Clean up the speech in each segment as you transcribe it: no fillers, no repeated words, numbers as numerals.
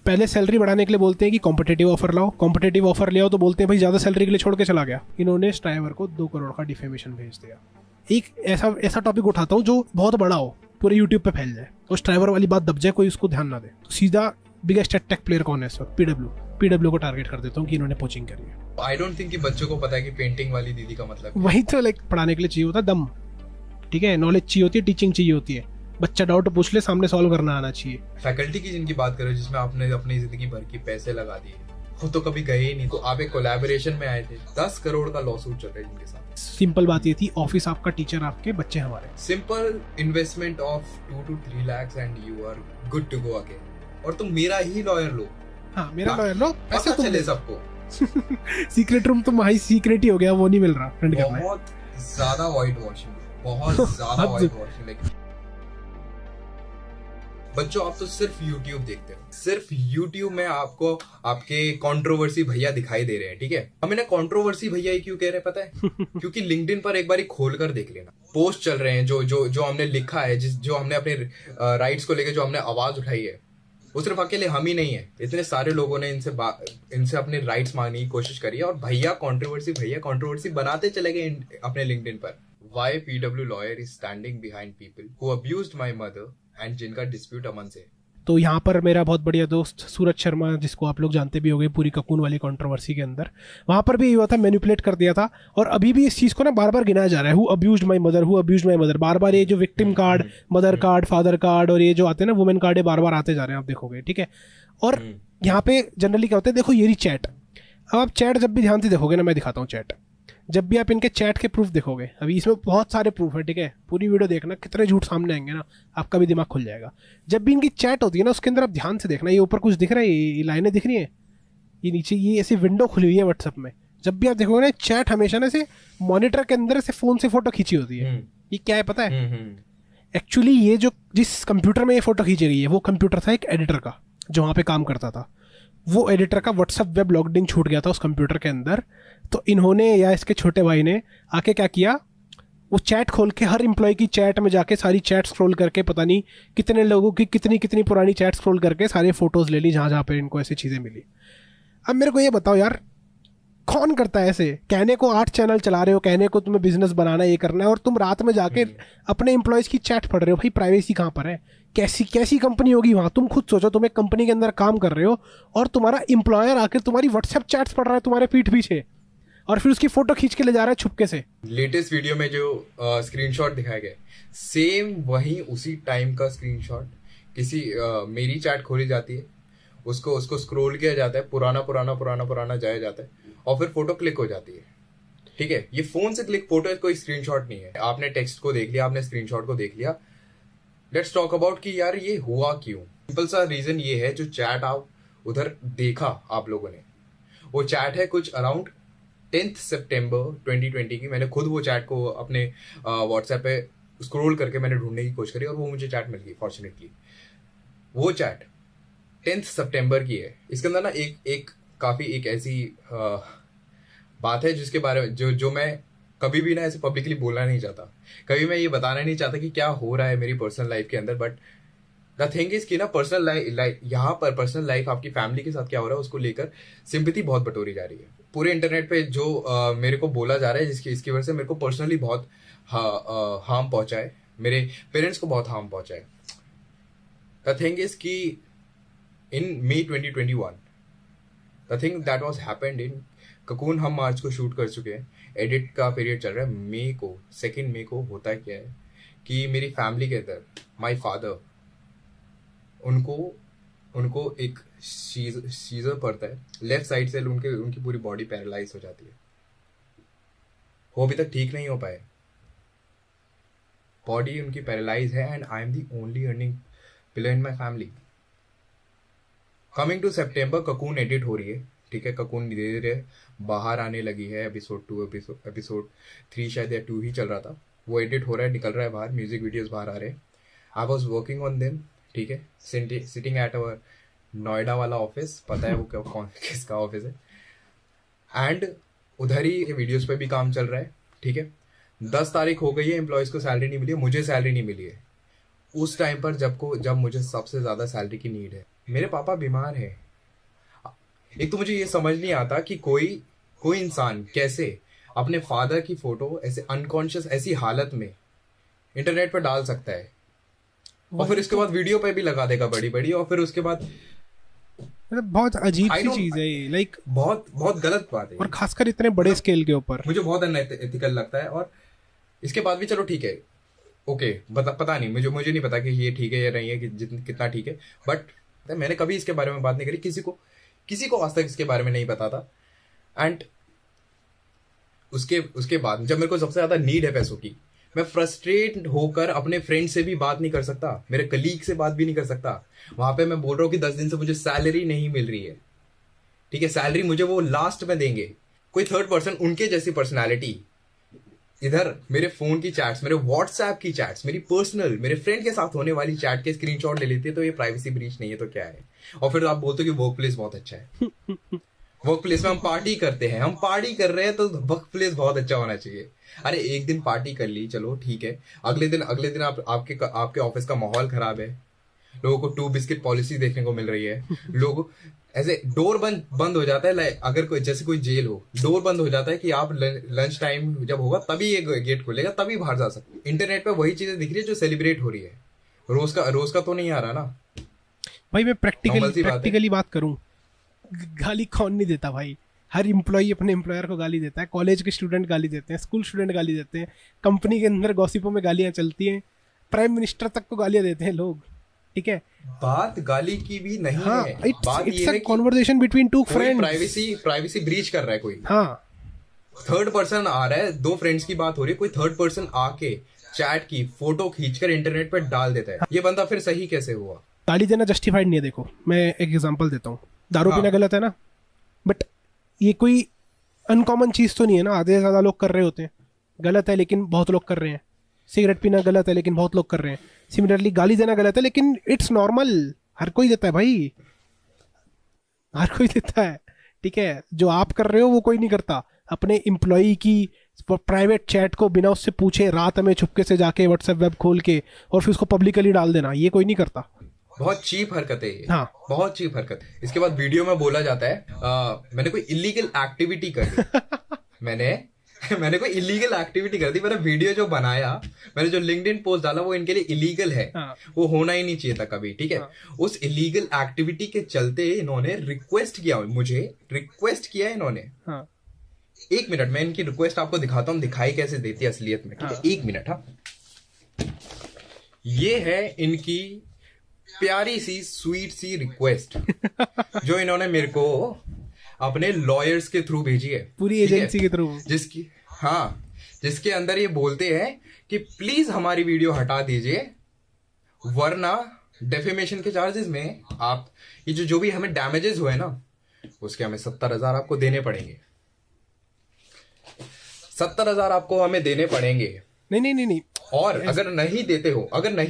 पहले सैलरी बढ़ाने के लिए बोलते हैं कि कॉम्पिटेटिव ऑफर लाओ, कॉम्पिटेटिव ऑफर ले आओ तो बोलते हैं भाई ज़्यादा सैलरी के लिए छोड़ के चला गया। इन्होंने इस ड्राइवर को 2 करोड़ का डिफेमेशन भेज दिया। एक ऐसा टॉपिक उठाता हूँ जो बहुत बड़ा हो, पूरे यूट्यूब पे फैल जाए, उस ड्राइवर वाली बात दब जाए, कोई उसको ध्यान ना दे, तो सीधा बिगेस्ट टेक प्लेयर कौन है इस वक्त? पीडब्ल्यू को टारगेट कर देता हूँ कि इन्होंने पोचिंग करी है। आई डोंट थिंक कि बच्चों को पता है कि पेंटिंग वाली दीदी का मतलब वही तो लाइक पढ़ाने के लिए चाहिए होता है दम, ठीक है, नॉलेज चाहिए होती है, टीचिंग चाहिए होती है, बच्चा डाउट पूछ ले, सामने सॉल्व करना आना चाहिए। फैकल्टी की जिनकी बात करो जिसमें आपने अपनी जिंदगी भर की पैसे लगा दिए, वो तो कभी गए ही नहीं, तो आप एक कोलैबोरेशन में आए थे, 10 करोड़ का लॉसूट चल रहा है जिनके साथ। सिंपल बात ये थी, ऑफिस आपका, टीचर आपके, बच्चे हमारे। Simple investment of 2 to 3 lakhs and you are good to go again. और तुम मेरा ही लॉयर लो। हाँ, मेरा लॉयर लो, पैसे चले सबको। सीक्रेट रूम तो भाई सीक्रेट ही हो गया, वो नहीं मिल रहा। बहुत ज्यादा व्हाइट वॉशिंग, बहुत ज्यादा व्हाइट वॉशिंग। बच्चों आप तो सिर्फ YouTube देखते हो, सिर्फ YouTube में आपको आपके कंट्रोवर्सी भैया दिखाई दे रहे हैं, ठीक है। हम इन्हें कंट्रोवर्सी भैया ही क्यों कह रहे हैं पता है? क्योंकि लिंक्डइन पर एक बार खोल कर देख लेना, पोस्ट चल रहे हैं जो हमने लिखा है, जो हमने अपने राइट्स को लेकर जो हमने आवाज उठाई है, वो सिर्फ अकेले हम ही नहीं है, इतने सारे लोगों ने इनसे अपने राइट्स मांगने की कोशिश करी है, और भैया कंट्रोवर्सी बनाते चले गए अपने लिंक्डइन पर। Why PW lawyer is standing behind people who abused my mother and जिनका डिस्प्यूट अमन से। तो यहाँ पर मेरा बहुत बढ़िया दोस्त सूरज शर्मा, जिसको आप लोग जानते भी होंगे पूरी ककून वाली कंट्रोवर्सी के अंदर, वहाँ पर भी ये हुआ था, मैनिपुलेट कर दिया था, और अभी भी इस चीज़ को ना बार बार गिनाया जा रहा है, हु अब्यूज्ड माय मदर, बार बार ये जो victim card, mother card, father card, और ये जो आते हैं ना वुमेन कार्ड, ये बार बार आते जा रहे हैं, आप देखोगे, ठीक है। और यहाँ पे जनरली क्या होता है, देखो ये रही चैट। अब आप चैट जब भी ध्यान से देखोगे ना, मैं दिखाता हूँ चैट, जब भी आप इनके चैट के प्रूफ देखोगे, अभी इसमें बहुत सारे प्रूफ है, ठीक है, पूरी वीडियो देखना, कितने झूठ सामने आएंगे ना, आपका भी दिमाग खुल जाएगा। जब भी इनकी चैट होती है ना, उसके अंदर आप ध्यान से देखना, ये ऊपर कुछ दिख रहा है, ये लाइनें दिख रही हैं, ये नीचे ये ऐसी विंडो खुली हुई है व्हाट्सएप में, जब भी आप देखोगे ना, चैट हमेशा ना से मॉनिटर के अंदर से फोन से फोटो खींची होती है। ये क्या है पता है? एक्चुअली ये जो जिस कंप्यूटर में ये फोटो खींची गई है, वो कंप्यूटर था एक एडिटर का, जो वहाँ पे काम करता था। वो एडिटर का व्हाट्सएप वेब लॉगिन छूट गया था उस कंप्यूटर के अंदर, तो इन्होंने या इसके छोटे भाई ने आके क्या किया, वो चैट खोल के हर एम्प्लॉय की चैट में जाके सारी चैट स्क्रॉल करके, पता नहीं कितने लोगों की कितनी पुरानी चैट स्क्रॉल करके सारे फोटोज ले ली जहाँ पे इनको ऐसी चीज़ें मिली। अब मेरे को ये बताओ यार, कौन करता है ऐसे? कहने को 8 चैनल चला रहे हो, कहने को तुम्हें बिजनेस बनाना, ये करना है, और तुम रात में जाके अपने एम्प्लॉयज़ की चैट पढ़ रहे हो। भाई प्राइवेसी कहाँ पर है? कैसी कंपनी होगी वहाँ? तुम खुद सोचो, तुम एक कंपनी के अंदर काम कर रहे हो और तुम्हारा एम्प्लॉयर आकर तुम्हारी व्हाट्सएप चैट्स पढ़ रहा है तुम्हारे पीठ पीछे, और फिर उसकी फोटो खींच के ले जा रहा है छुपके से। लेटेस्ट वीडियो में जो स्क्रीनशॉट दिखाया गया, सेम वही उसी टाइम का स्क्रीनशॉट किसी मेरी चैट खोली जाती है, उसको स्क्रॉल किया जाता है, पुराना जाया जाता है, और फिर फोटो क्लिक हो जाती है, ठीक है। ये फोन से क्लिक फोटो है, कोई स्क्रीनशॉट नहीं है। आपने टेक्स्ट को देख लिया, आपने स्क्रीनशॉट को देख लिया, लेट्स टॉक अबाउट कि यार ये हुआ क्यों। सिंपल सा रीजन ये है, जो चैट आप उधर देखा आप लोगों ने, वो चैट है कुछ अराउंड 10 सितंबर 2020 की। मैंने खुद वो चैट को अपने व्हाट्सएप पे स्क्रॉल करके मैंने ढूंढने की कोशिश करी, और वो मुझे चैट मिल गई फॉर्चुनेटली। वो चैट 10 सितंबर की है। इसके अंदर ना एक काफी एक ऐसी बात है जिसके बारे में जो मैं कभी भी ना ऐसे पब्लिकली बोलना नहीं चाहता, कभी मैं ये बताना नहीं चाहता कि क्या हो रहा है मेरी पर्सनल लाइफ के अंदर। बट द थिंग इज कि ना पर्सनल लाइफ यहाँ पर पर्सनल लाइफ आपकी फैमिली के साथ क्या हो रहा है उसको लेकर सिंपैथी बहुत बटोरी जा रही है पूरे इंटरनेट पे। जो मेरे को बोला जा रहा है इसकी वजह से मेरे को पर्सनली बहुत हार्म पहुंचा है, मेरे पेरेंट्स को बहुत हार्म पहुंचा है। द थिंग इज कि इन मई 2021 the thing that was happened in cocoon, हम मार्च को शूट कर चुके हैं, एडिट का पीरियड चल रहा है। मई को 2 मई को होता क्या है कि मेरी फैमिली के अंदर माय फादर उनको एक सीजर पड़ता है लेफ्ट साइड से, उनकी पूरी बॉडी पैरालाइज हो जाती है। वो अभी तक ठीक नहीं हो पाए, बॉडी उनकी पैरालाइज है, and I am the only earning pillar in my family. Coming to सितंबर ककून एडिट हो रही है, ठीक है। ककून धीरे धीरे बाहर आने लगी है, एपिसोड 2 एपिसोड 3 शायद या 2 ही चल रहा था, वो एडिट हो रहा है, निकल रहा है बाहर, म्यूजिक वीडियोस बाहर आ रहे हैं। I was working on them, ठीक है, सिटिंग एट अवर नोएडा वाला ऑफिस, पता है वो किसका ऑफिस है, एंड उधर ही वीडियोस पे भी काम चल रहा है, ठीक है। 10 तारीख हो गई है, एम्प्लॉयज को सैलरी नहीं मिली है, मुझे सैलरी नहीं मिली है उस टाइम पर जब मुझे सबसे ज्यादा सैलरी की नीड है। मेरे पापा बीमार है। एक तो मुझे ये समझ नहीं आता कि कोई कोई इंसान कैसे अपने फादर की फोटो ऐसे अनकॉन्शियस ऐसी हालत में इंटरनेट पर डाल सकता है, और फिर उसके बाद वीडियो पे भी लगा देगा बड़ी बड़ी, और फिर उसके बाद मतलब बहुत अजीब सी चीज है ये, लाइक बहुत बहुत गलत बात है, और खासकर इतने बड़े स्केल के ऊपर मुझे बहुत अनएथिकल लगता है। और इसके बाद भी चलो ठीक है, ओके, पता नहीं, मुझे नहीं पता कि ये ठीक है या नहीं है, कि कितना ठीक है, बट मैंने कभी इसके बारे में बात नहीं करी, किसी को आज तक इसके बारे में नहीं पता था। एंड उसके बाद जब मेरे को सबसे ज्यादा नीड है पैसों की, मैं फ्रस्ट्रेट होकर अपने फ्रेंड से भी बात नहीं कर सकता, मेरे कलीग से बात भी नहीं कर सकता। वहां पे मैं बोल रहा हूँ कि 10 दिन से मुझे सैलरी नहीं मिल रही है, ठीक है, सैलरी मुझे वो लास्ट में देंगे, कोई थर्ड पर्सन उनके जैसी पर्सनालिटी इधर मेरे फोन की चैट्स, मेरे व्हाट्सएप की चैट्स, मेरी पर्सनल मेरे फ्रेंड के साथ होने वाली चैट के स्क्रीनशॉट ले लेती है, तो ये प्राइवेसी ब्रीच नहीं है तो क्या है? और फिर आप बोलते हो कि वर्क प्लेस बहुत अच्छा है। वर्क प्लेस में हम पार्टी करते हैं, हम पार्टी कर रहे हैं, तो वर्क प्लेस बहुत अच्छा होना चाहिए। अरे एक दिन पार्टी कर ली, चलो ठीक है, अगले दिन आपके ऑफिस का माहौल खराब है, लोगों को 2 बिस्किट पॉलिसी देखने को मिल रही है, लोग ऐसे डोर बंद हो जाता है, अगर कोई जेल हो, डोर बंद हो जाता है कि आप लंच टाइम जब होगा तभी ये गेट खुलेगा, तभी बाहर जा सकते। इंटरनेट पे वही चीजें दिख रही है जो सेलिब्रेट हो रही है, रोज का तो नहीं आ रहा ना भाई। मैं प्रैक्टिकली बात करूं, गाली कौन नहीं देता भाई? हर एम्प्लॉय अपने एम्प्लॉयर को गाली देता है, कॉलेज के स्टूडेंट गाली देते हैं, स्कूल स्टूडेंट गाली देते हैं, कंपनी के अंदर गॉसिपों में गालियां चलती हैं, प्राइम मिनिस्टर तक को गालियां देते हैं लोग, ठीक है? बात गाली की भी नहीं हाँ, है, बात ये है कि conversation between two friends, privacy breach कर रहा है कोई। हाँ, थर्ड पर्सन आ रहा है, 2 फ्रेंड्स की बात हो रही है, कोई थर्ड पर्सन आके चैट की फोटो खींचकर इंटरनेट पर डाल देता है, ये बंदा फिर सही कैसे हुआ? गाली देना जस्टिफाइड नहीं है। देखो मैं एक एग्जांपल देता हूँ, दारू पीना गलत है ना, बट ये कोई अनकॉमन चीज तो नहीं है ना, आधे से ज्यादा लोग कर रहे होते हैं, गलत है लेकिन बहुत लोग कर रहे हैं। सिगरेट पीना गलत है लेकिन बहुत लोग कर रहे हैं। सिमिलरली गाली देना गलत है लेकिन इट्स नॉर्मल, हर कोई देता है भाई, हर कोई देता है, ठीक है? जो आप कर रहे हो वो कोई नहीं करता। अपने एम्प्लॉई की प्राइवेट चैट को बिना उससे पूछे रात में छुपके से जाके व्हाट्सएप वेब खोल के और फिर उसको पब्लिकली डाल देना, ये कोई नहीं करता। बहुत चीप हरकत है ये, हाँ, बहुत चीप हरकत। इसके बाद वीडियो में बोला जाता है मैंने कोई इलीगल एक्टिविटी कर दी। मैंने कोई इलीगल एक्टिविटी कर दी, मैंने वीडियो जो बनाया, मैंने जो लिंक्डइन पोस्ट डाला वो इनके लिए इलीगल है। हाँ, वो होना ही नहीं चाहिए था कभी, ठीक है? हाँ, उस इलीगल एक्टिविटी के चलते इन्होंने रिक्वेस्ट किया इन्होंने। हाँ, 1 मिनट मैं इनकी रिक्वेस्ट आपको दिखाता हूँ, दिखाई कैसे देती है असलियत में, ठीक है? 1 मिनट। हाँ, ये है इनकी प्यारी सी स्वीट सी रिक्वेस्ट जो इन्होंने मेरे को अपने लॉयर्स के थ्रू भेजी है, पूरी एजेंसी के थ्रू, जिसके अंदर ये बोलते हैं कि प्लीज हमारी वीडियो हटा दीजिए, वरना डेफेमेशन के चार्जेस में आप ये जो भी हमें डैमेजेस हुए ना, उसके हमें 70,000 आपको देने पड़ेंगे। 70,000 आपको हमें देने पड़ेंगे। नहीं। और अगर नहीं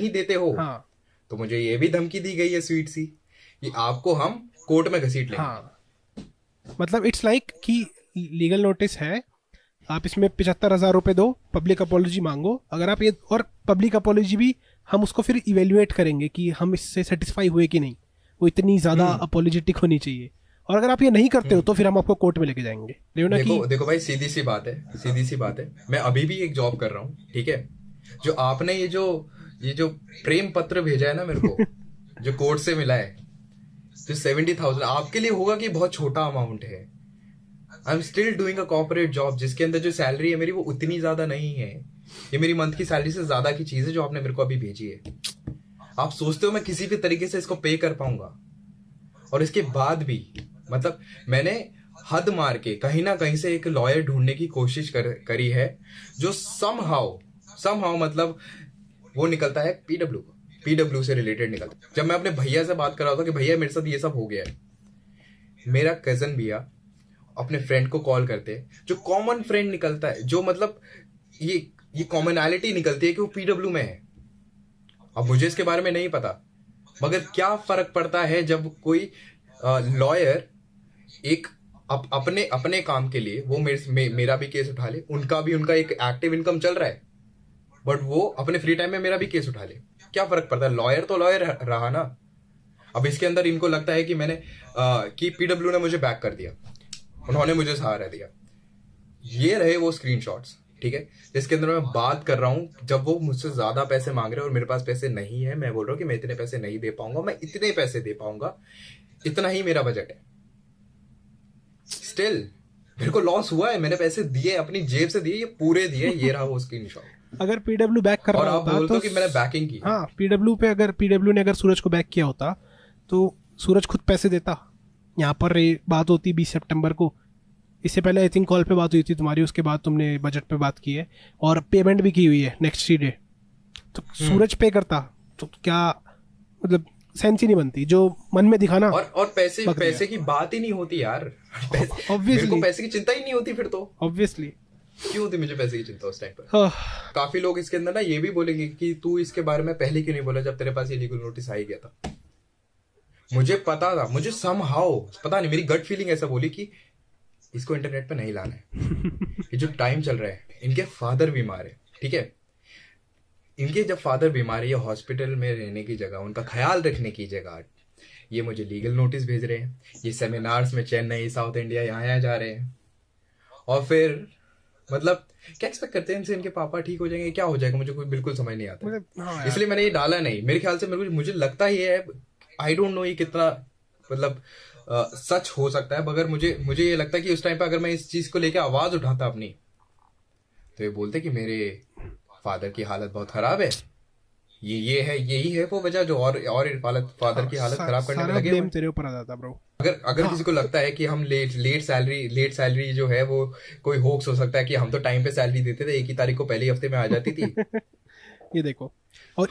देते हो हाँ, तो मुझे ये भी धमकी दी गई है स्वीट सी कि आपको हम कोर्ट में घसीट लेंगे। हाँ, मतलब इट्स लाइक कि लीगल नोटिस है, आप इसमें 75,000 रुपए दो, पब्लिक अपॉलॉजी मांगो। अगर आप ये, और पब्लिक अपॉलॉजी भी हम उसको फिर इवेल्युएट करेंगे कि हम इससे सेटिस्फाई हुए कि नहीं, वो इतनी ज्यादा अपॉलोजेटिक होनी चाहिए। और अगर आप ये नहीं करते हो तो फिर हम आपको कोर्ट में लेके जाएंगे। देखो भाई, सीधी सी बात है, मैं अभी भी एक जॉब कर रहा हूँ, ठीक है? जो आपने ये जो प्रेम पत्र भेजा है ना मेरे को, जो कोर्ट से मिला है, जो 70,000 आपके लिए होगा कि बहुत छोटा अमाउंट है। आई am still doing a corporate job, जिसके अंदर जो सैलरी है मेरी वो उतनी ज्यादा नहीं है। ये मेरी मंथ की सैलरी से ज्यादा की चीज है जो आपने मेरे को अभी भेजी है। आप सोचते हो मैं किसी भी तरीके से इसको पे कर पाऊंगा? और इसके बाद भी मतलब मैंने हद मार के कहीं ना कहीं से एक लॉयर ढूंढने की कोशिश करी है, जो समहाउ मतलब वो निकलता है पीडब्ल्यू से रिलेटेड निकलता है। जब मैं अपने भैया से बात कर रहा था कि भैया मेरे साथ ये सब हो गया है, मेरा कजन भैया अपने फ्रेंड को कॉल करते हैं, जो कॉमन फ्रेंड निकलता है, जो मतलब ये कॉमनैलिटी निकलती है कि वो पीडब्ल्यू में है। अब मुझे इसके बारे में नहीं पता, मगर क्या फर्क पड़ता है जब कोई लॉयर एक अपने काम के लिए वो मेरा भी केस उठा ले, उनका एक एक्टिव इनकम चल रहा है, बट वो अपने फ्री टाइम में मेरा भी केस उठा ले। क्या फर्क पड़ता है? लॉयर तो लॉयर रहा ना। अब इसके अंदर इनको लगता है कि मैंने कि पीडब्ल्यू ने मुझे बैक कर दिया, उन्होंने मुझे सहारा दिया। ये रहे वो स्क्रीनशॉट्स, ठीक है, जिसके अंदर मैं बात कर रहा हूं जब वो मुझसे ज्यादा पैसे मांग रहे हैं और मेरे पास पैसे नहीं है। मैं बोल रहा हूं कि मैं इतने पैसे नहीं दे पाऊंगा, मैं इतने पैसे दे पाऊंगा, इतना ही मेरा बजट है। स्टिल मेरे को लॉस हुआ है, मैंने पैसे दिए, अपनी जेब से दिए, ये पूरे दिए। ये रहा वो स्क्रीनशॉट। अगर पीडब्ल्यू बैक कर और रहा आप होता बोलते तो हो कि मैंने बैकिंग की। हाँ, पीडब्ल्यू ने अगर सूरज को बैक किया होता तो सूरज खुद पैसे देता। यहाँ पर बात होती 20 सितंबर को, इससे पहले आई थिंक कॉल पे बात हुई थी तुम्हारी, उसके बाद तुमने बजट पे बात की है और पेमेंट भी की हुई है नेक्स्ट ही डे। तो सूरज पे करता तो क्या, मतलब सेंस ही नहीं बनती जो मन में दिखाना। और पैसे की बात ही नहीं होती यार। मेरे को पैसे की चिंता ही नहीं होती फिर तो। ऑब्वियसली क्यों होती मुझे पैसे की चिंता उस टाइम पर? काफी लोग इसके अंदर ना ये भी बोलेंगे कि तू इसके बारे में पहले क्यों नहीं बोला जब तेरे पास इलीगल नोटिस आ ही गया था। मुझे पता था, मुझे समहाउ पता नहीं, मेरी गट फीलिंग ऐसा बोली कि इसको इंटरनेट पे नहीं लाना है। ये जो टाइम चल रहा है, इनके फादर बीमार है, ठीक है, इनके जब फादर बीमार है, ये हॉस्पिटल में रहने की जगह, उनका ख्याल रखने की जगह, ये मुझे लीगल नोटिस भेज रहे हैं। ये सेमिनार्स में चेन्नई, साउथ इंडिया, यहाँ जा रहे हैं। और फिर मतलब क्या एक्सपेक्ट करते हैं इनसे, इनके पापा ठीक हो जाएंगे, क्या हो जाएगा, मुझे कोई बिल्कुल समझ नहीं आता। इसलिए मैंने ये डाला नहीं। मेरे ख्याल से मुझे लगता ही है, आई डोंट नो ये कितना मतलब सच हो सकता है, मगर मुझे ये लगता है कि उस टाइम पे अगर मैं इस चीज को लेकर आवाज उठाता अपनी, तो ये बोलते कि मेरे फादर की हालत बहुत खराब है, यही है वो वजह जो और फादर की हालत खराब करने में लगे। तेरे ऊपर आ जाता ब्रो। अगर किसी को लगता है कि हम लेट सैलरी जो है वो कोई होक्स हो सकता है कि हम तो टाइम पे सैलरी देते थे, 1 ही तारीख को पहले हफ्ते में आ जाती थी। ये देखो, और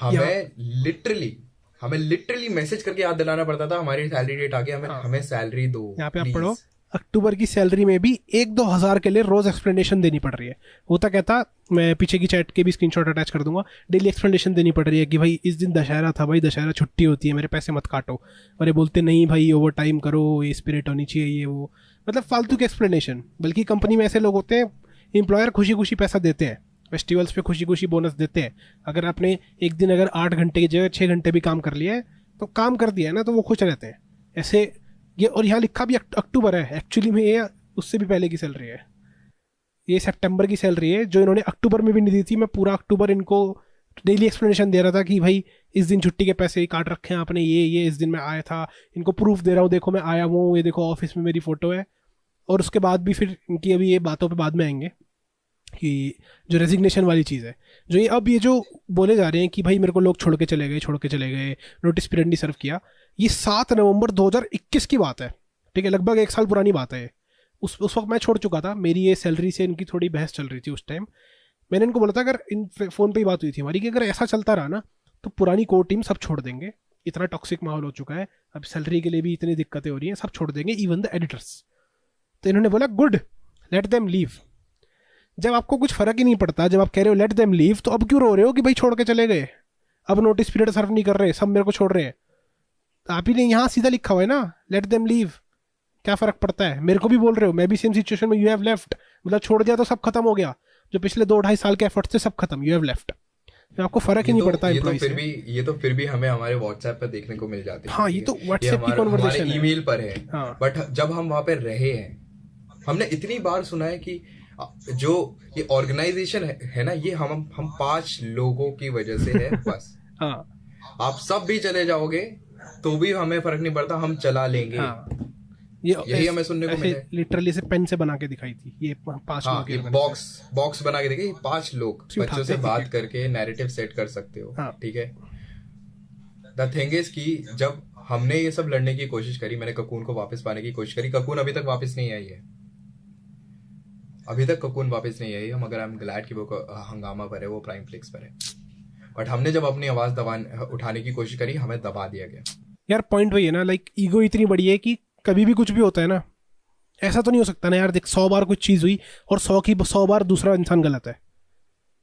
हमें लिटरली मैसेज करके याद दिलाना पड़ता था हमारी सैलरी डेट आ गई, हमें सैलरी दो। यहाँ पे आप पढ़ो, अक्टूबर की सैलरी में भी 1-2 हज़ार के लिए रोज एक्सप्लेनेशन देनी पड़ रही है। होता कहता, मैं पीछे की चैट के भी स्क्रीनशॉट अटैच कर दूंगा, डेली एक्सप्लेनेशन देनी पड़ रही है कि भाई इस दिन दशहरा था, भाई दशहरा छुट्टी होती है, मेरे पैसे मत काटो। और ये बोलते नहीं भाई ओवर टाइम करो, ये स्पिरिट होनी चाहिए, ये वो, मतलब फालतू के एक्सप्लेनेशन। बल्कि कंपनी में ऐसे लोग होते हैं, एम्प्लॉयर खुशी खुशी पैसा देते हैं, फेस्टिवल्स पे खुशी खुशी बोनस देते हैं। अगर आपने एक दिन अगर 8 घंटे की जगह 6 घंटे भी काम कर लिया है तो काम कर दिया है ना, तो वो खुश रहते हैं ऐसे। ये और यहाँ लिखा भी अक्टूबर है, एक्चुअली में ये उससे भी पहले की सैलरी है, ये सितंबर की सैलरी है जो इन्होंने अक्टूबर में भी नहीं दी थी। मैं पूरा अक्टूबर इनको डेली एक्सप्लेनेशन दे रहा था कि भाई इस दिन छुट्टी के पैसे काट रखे हैं आपने, ये इस दिन मैं आया था, इनको प्रूफ दे रहा हूँ, देखो मैं आया हूँ, ये देखो ऑफिस में मेरी फोटो है। और उसके बाद भी फिर इनकी अभी ये बातों पे बाद में आएंगे कि जो रेजिग्नेशन वाली चीज़ है, जो ये जो बोले जा रहे हैं कि भाई मेरे को लोग छोड़ के चले गए, नोटिस पीरियड नहीं सर्व किया, ये 7 नवंबर 2021 की बात है, ठीक है, लगभग 1 साल पुरानी बात है। उस वक्त मैं छोड़ चुका था, मेरी ये सैलरी से इनकी थोड़ी बहस चल रही थी उस टाइम। मैंने इनको बोला था, अगर इन फ़ोन पे ही बात हुई थी हमारी, कि अगर ऐसा चलता रहा ना तो पुरानी कोर टीम सब छोड़ देंगे, इतना टॉक्सिक माहौल हो चुका है, अब सैलरी के लिए भी इतनी दिक्कतें हो रही हैं, सब छोड़ देंगे, इवन द एडिटर्स। तो इन्होंने बोला गुड, लेट देम लीव। जब आपको कुछ फर्क ही नहीं पड़ता, जब आप कह रहे हो लेट देम लीव, तो अब क्यों रो रहे हो कि भाई छोड़ के चले गए, अब नोटिस पीरियड सर्व नहीं कर रहे, सब मेरे को छोड़ रहे हैं। आप ही ने यहाँ सीधा लिखा हुआ है ना, लेट देम लीव, क्या फर्क पड़ता है? मेरे को भी बोल रहे हो, मैं भी सेम सिचुएशन में, यू हैव लेफ्ट, मतलब छोड़ दिया तो सब खत्म हो गया, जो पिछले 2-2.5 साल के एफर्ट्स थे सब खत्म, यू हैव लेफ्ट। आपको फर्क ही नहीं पड़ता है। ये तो फिर भी हमें हमारे व्हाट्सएप पर देखने को मिल जाती है। हाँ, ये तो व्हाट्सएप की कन्वर्सेशन है, ईमेल पर है। बट जब हम वहां पे रहे हैं, हमने इतनी बार सुना है कि जो ये ऑर्गेनाइजेशन है ना, ये हम 5 लोगों की वजह से है बस। आप सब भी चले जाओगे तो भी हमें फर्क नहीं पड़ता, हम चला लेंगे। यही हमें सुनने को मिला। लिटरली से पेन से बना के दिखाई थी ये 5 लोग, ये बॉक्स बना के दिखाई, 5 लोग बच्चों से बात करके नैरेटिव सेट कर सकते हो, ठीक है। द थिंग इज कि जब हमने ये सब लड़ने की कोशिश करी, मैंने ककून को वापस पाने की कोशिश करी, ककून अभी तक वापस नहीं आई है, ककून वापस नहीं आई है। मगर आई एम ग्लैड कि वो हंगामा पर है, वो प्राइम फ्लिक्स पर है। बट हमने जब अपनी आवाज उठाने की कोशिश करी, हमें दबा दिया गया। यार पॉइंट वही है ना, लाइक ईगो इतनी बड़ी है कि कभी भी कुछ भी होता है ना, ऐसा तो नहीं हो सकता ना यार, देख 100 बार कुछ चीज़ हुई और 100 बार दूसरा इंसान गलत है।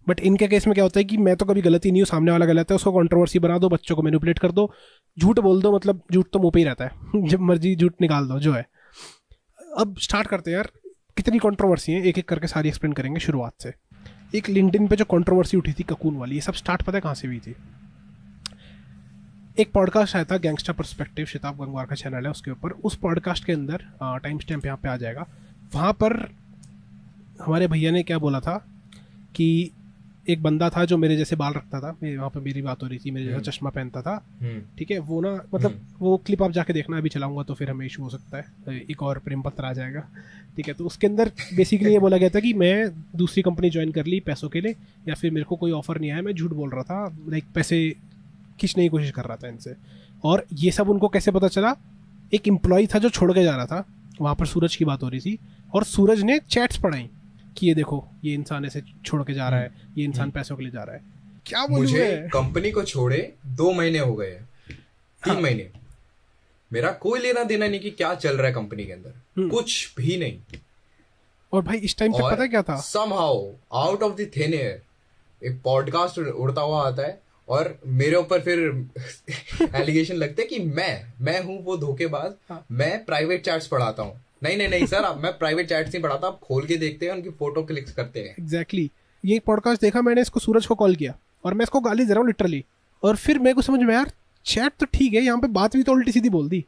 बट इनके केस में क्या होता है कि मैं तो कभी गलत ही नहीं हूँ, सामने वाला गलत है, उसको कंट्रोवर्सी बना दो, बच्चों को मैनिपुलेट कर दो, झूठ बोल दो, मतलब झूठ तो मुंह पे ही रहता है जब मर्जी झूठ निकाल दो जो है। अब स्टार्ट करते हैं यार, कितनी कंट्रोवर्सी है, एक एक करके सारी एक्सप्लेन करेंगे शुरुआत से। एक लिंक्डइन पे जो कंट्रोवर्सी उठी थी ककून वाली, ये सब स्टार्ट पता है कहाँ से हुई थी? एक पॉडकास्ट आया था गैंगस्टर पर्सपेक्टिव, शिताब गंगवार का चैनल है उसके ऊपर, उस पॉडकास्ट के अंदर टाइम स्टैम्प यहाँ पे आ जाएगा, वहाँ पर हमारे भैया ने क्या बोला था कि एक बंदा था जो मेरे जैसे बाल रखता था, वहाँ पे मेरी बात हो रही थी, मेरे जैसा चश्मा पहनता था, ठीक है, वो ना मतलब वो क्लिप आप जाके देखना, अभी चलाऊंगा तो फिर हमें इशू हो सकता है, एक और प्रेम पत्र आ जाएगा, ठीक है। तो उसके अंदर बेसिकली ये बोला गया था कि मैं दूसरी कंपनी ज्वाइन कर ली पैसों के लिए, या फिर मेरे को कोई ऑफर नहीं आया, मैं झूठ बोल रहा था, लाइक पैसे खींचने की कोशिश कर रहा था इनसे। और ये सब उनको कैसे पता चला, एक एम्प्लॉय था जो छोड़ के जा रहा था, वहाँ पर सूरज की बात हो रही थी, और सूरज ने चैट्स पढ़ाई कि ये देखो ये इंसान ऐसे छोड़ के जा रहा है, ये इंसान पैसों के लिए जा रहा है। क्या मुझे कंपनी को छोड़े 2 महीने हो गए, 3 महीने, मेरा कोई लेना देना नहीं कि क्या चल रहा है कंपनी के अंदर, कुछ भी नहीं। और भाई इस टाइम तक पता है क्या था, somehow out of the thin air एक पॉडकास्ट उड़ता हुआ आता है और मेरे ऊपर फिर एलिगेशन लगते हैं कि मैं हूं वो धोखेबाज, मैं प्राइवेट चैट्स पढ़ाता हूँ। नहीं सर, मैं प्राइवेट चैट्स नहीं पढ़ाता, आप खोल के देखते हैं, उनकी फोटो क्लिक करते हैं। एग्जैक्टली ये पॉडकास्ट देखा मैंने, इसको सूरज को कॉल किया और मैं इसको गाली दे रहा हूँ लिटरली, और फिर मेरे को समझ में यार चैट तो ठीक है, यहाँ पे बात भी तो उल्टी सीधी बोल दी,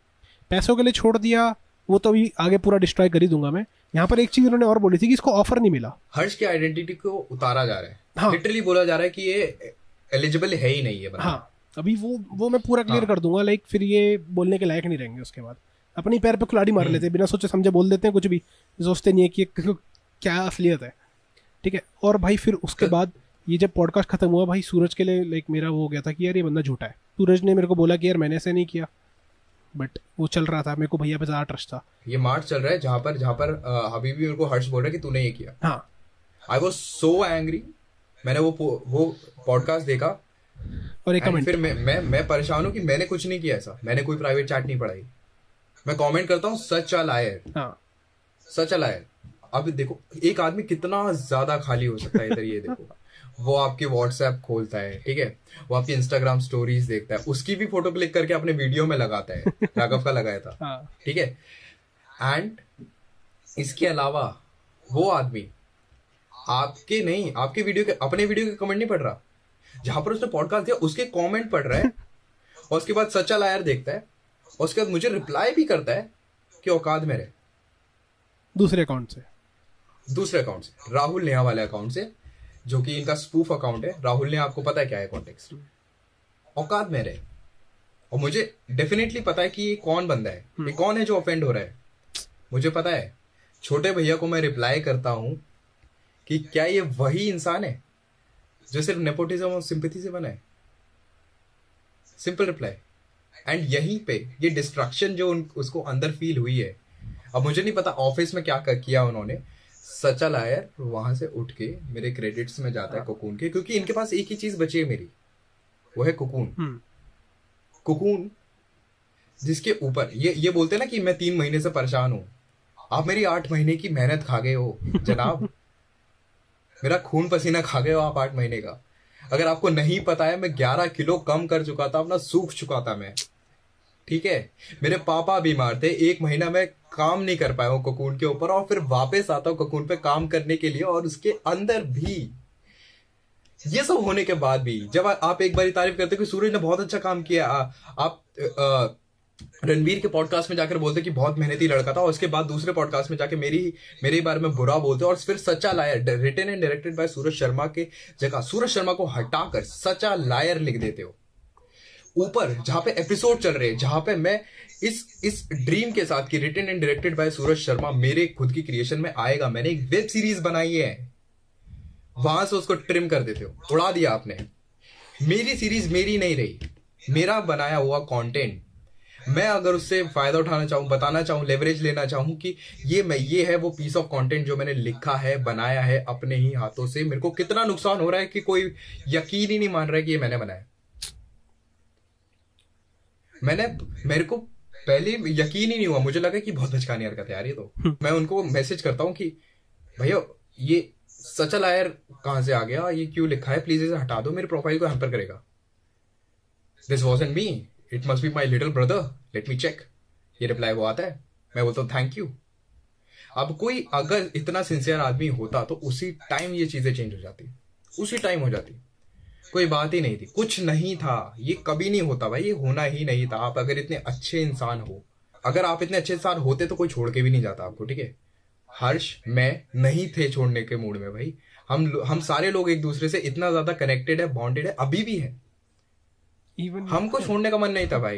पैसों के लिए छोड़ दिया, वो तो अभी आगे पूरा डिस्ट्रॉय कर ही दूंगा मैं। यहाँ पर एक चीज उन्होंने और बोली थी कि इसको ऑफर नहीं मिला, हर्ष की आइडेंटिटी को उतारा जा रहा है, हाँ। लिटरली बोला जा रहा है कि ये एलिजिबल है ही नहीं है। हाँ अभी वो मैं पूरा क्लियर कर दूंगा, लाइक फिर ये बोलने के लायक नहीं रहेंगे, उसके बाद अपनी पैर पे कुल्हाड़ी मार लेते हैं, बिना सोचे समझे बोल देते हैं कुछ भी, सोचते नहीं है कि क्या असलियत है, ठीक है। और भाई फिर उसके बाद ये जब पॉडकास्ट खत्म हुआ, भाई सूरज के लिए लाइक मेरा वो हो गया था कि यार ये बंदा झूठा है। सूरज ने मेरे को बोला कि यार मैंने ऐसे नहीं किया, बट वो चल रहा था, मेरे को भैया पे ज्यादा ट्रस्ट था। ये मार्च चल रहा है जहाँ पर अभी भी मेरे को हर्ष बोल रहा है कि तूने ये किया। हाँ आई वॉज सो एंग्री, मैंने वो पॉडकास्ट देखा और एक कमेंट, फिर मैं परेशान हूँ कि मैंने कुछ नहीं किया ऐसा, मैंने कोई प्राइवेट चैट नहीं पढ़ाई, मैं कमेंट करता हूँ सच a liar, such a liar. अब देखो एक आदमी कितना ज्यादा खाली हो सकता है इधर, ये देखो वो आपके व्हाट्सएप खोलता है, ठीक है, वो आपकी इंस्टाग्राम स्टोरीज देखता है, उसकी भी फोटो क्लिक करके अपने वीडियो में लगाता है, राघव का लगाया था, ठीक है। एंड इसके अलावा वो आदमी आपके नहीं, आपके वीडियो के, अपने वीडियो के कमेंट नहीं पढ़ रहा, जहां पर उसने पॉडकास्ट दिया उसके कमेंट पढ़ रहा है, और उसके बाद सच्चा लायर देखता है, और उसके बाद मुझे रिप्लाई भी करता है कि औकात में रहे, दूसरे अकाउंट से, राहुल नेहा वाले अकाउंट से, जो कि इनका स्पूफ अकाउंट है। राहुल ने आपको पता है क्या है कॉन्टेक्स्ट, औकात में रहे। और मुझे डेफिनेटली पता है कि ये कौन बंदा है, ये कौन है जो ऑफेंड हो रहा है, मुझे पता है। छोटे भैया को मैं रिप्लाई करता हूं कि क्या ये वही इंसान है जो सिर्फ नेपोटिज्म और सिंपैथी से बना है, सिंपल रिप्लाई। एंड यहीं पे ये डिस्ट्रक्शन जो उसको अंदर फील हुई है, अब मुझे नहीं पता ऑफिस में क्या किया उन्होंने, सच्चा लायर वहां से उठ के मेरे क्रेडिट्स में जाता है कोकून के, क्योंकि इनके पास एक ही चीज बची है मेरी, वो है कोकून। कोकून जिसके ऊपर ये बोलते हैं ना कि मैं 3 महीने से परेशान हूं, आप मेरी 8 महीने की मेहनत खा गए हो जनाब, मेरा खून पसीना खा गए हो आप 8 महीने का। अगर आपको नहीं पता है, मैं 11 किलो कम कर चुका था, अपना सूख चुका था मैं, ठीक है। मेरे पापा बीमार थे, 1 महीना मैं काम नहीं कर पाया हूँ कोकून के ऊपर, और फिर वापस आता हूँ कोकून पे काम करने के लिए। और उसके अंदर भी ये सब होने के बाद भी जब आप एक बार तारीफ करते हो कि सूरज ने बहुत अच्छा काम किया, आप रणवीर के पॉडकास्ट में जाकर बोलते कि बहुत मेहनती लड़का था, और उसके बाद दूसरे पॉडकास्ट में जाके मेरे बारे में बुरा बोलते, और फिर Sachcha liar written and directed by Suraj Sharma के जगह सूरज शर्मा को हटाकर सच्चा लायर लिख देते हो ऊपर, जहां पे एपिसोड चल रहे हैं, जहां पे मैं इस ड्रीम के साथ कि written and directed by Suraj Sharma मेरे खुद की क्रिएशन में आएगा, मैंने एक वेब सीरीज बनाई है, वहां से उसको ट्रिम कर देते हो, उड़ा दिया आपने। मेरी सीरीज मेरी नहीं रही, मेरा बनाया हुआ कंटेंट, मैं अगर उससे फायदा उठाना चाहूं, बताना चाहूं, लेवरेज लेना चाहूं कि ये है वो पीस ऑफ कंटेंट जो मैंने लिखा है, बनाया है अपने ही हाथों से, मेरे को कितना नुकसान हो रहा है कि कोई यकीन ही नहीं मान रहा है कि ये मैंने बनाया। मेरे को पहले यकीन ही नहीं हुआ, मुझे लगा कि बहुत बचकानी हरकत है यार ये तो। मैं उनको मैसेज करता हूं कि भैया ये सच अ लायर कहां से आ गया, ये क्यों लिखा है, प्लीज इसे हटा दो, मेरे प्रोफाइल को हैम्पर करेगा। This wasn't me, it must be my little brother, let me check. ये रिप्लाई वो आता है, मैं बोलता हूँ थैंक यू। अब कोई अगर इतना सिंसियर आदमी होता तो उसी टाइम ये चीजें चेंज हो जाती, उसी टाइम हो जाती। कोई बात ही नहीं थी, कुछ नहीं था, ये कभी नहीं होता भाई, ये होना ही नहीं था। आप अगर इतने अच्छे इंसान हो, अगर आप इतने अच्छे इंसान होते तो कोई छोड़ के भी नहीं जाता आपको, ठीक है। हर्ष मैं नहीं थे छोड़ने के मूड में भाई। हम सारे लोग एक दूसरे से इतना ज्यादा कनेक्टेड है, बॉन्डेड है, अभी भी है। हमको छोड़ने का मन नहीं था भाई।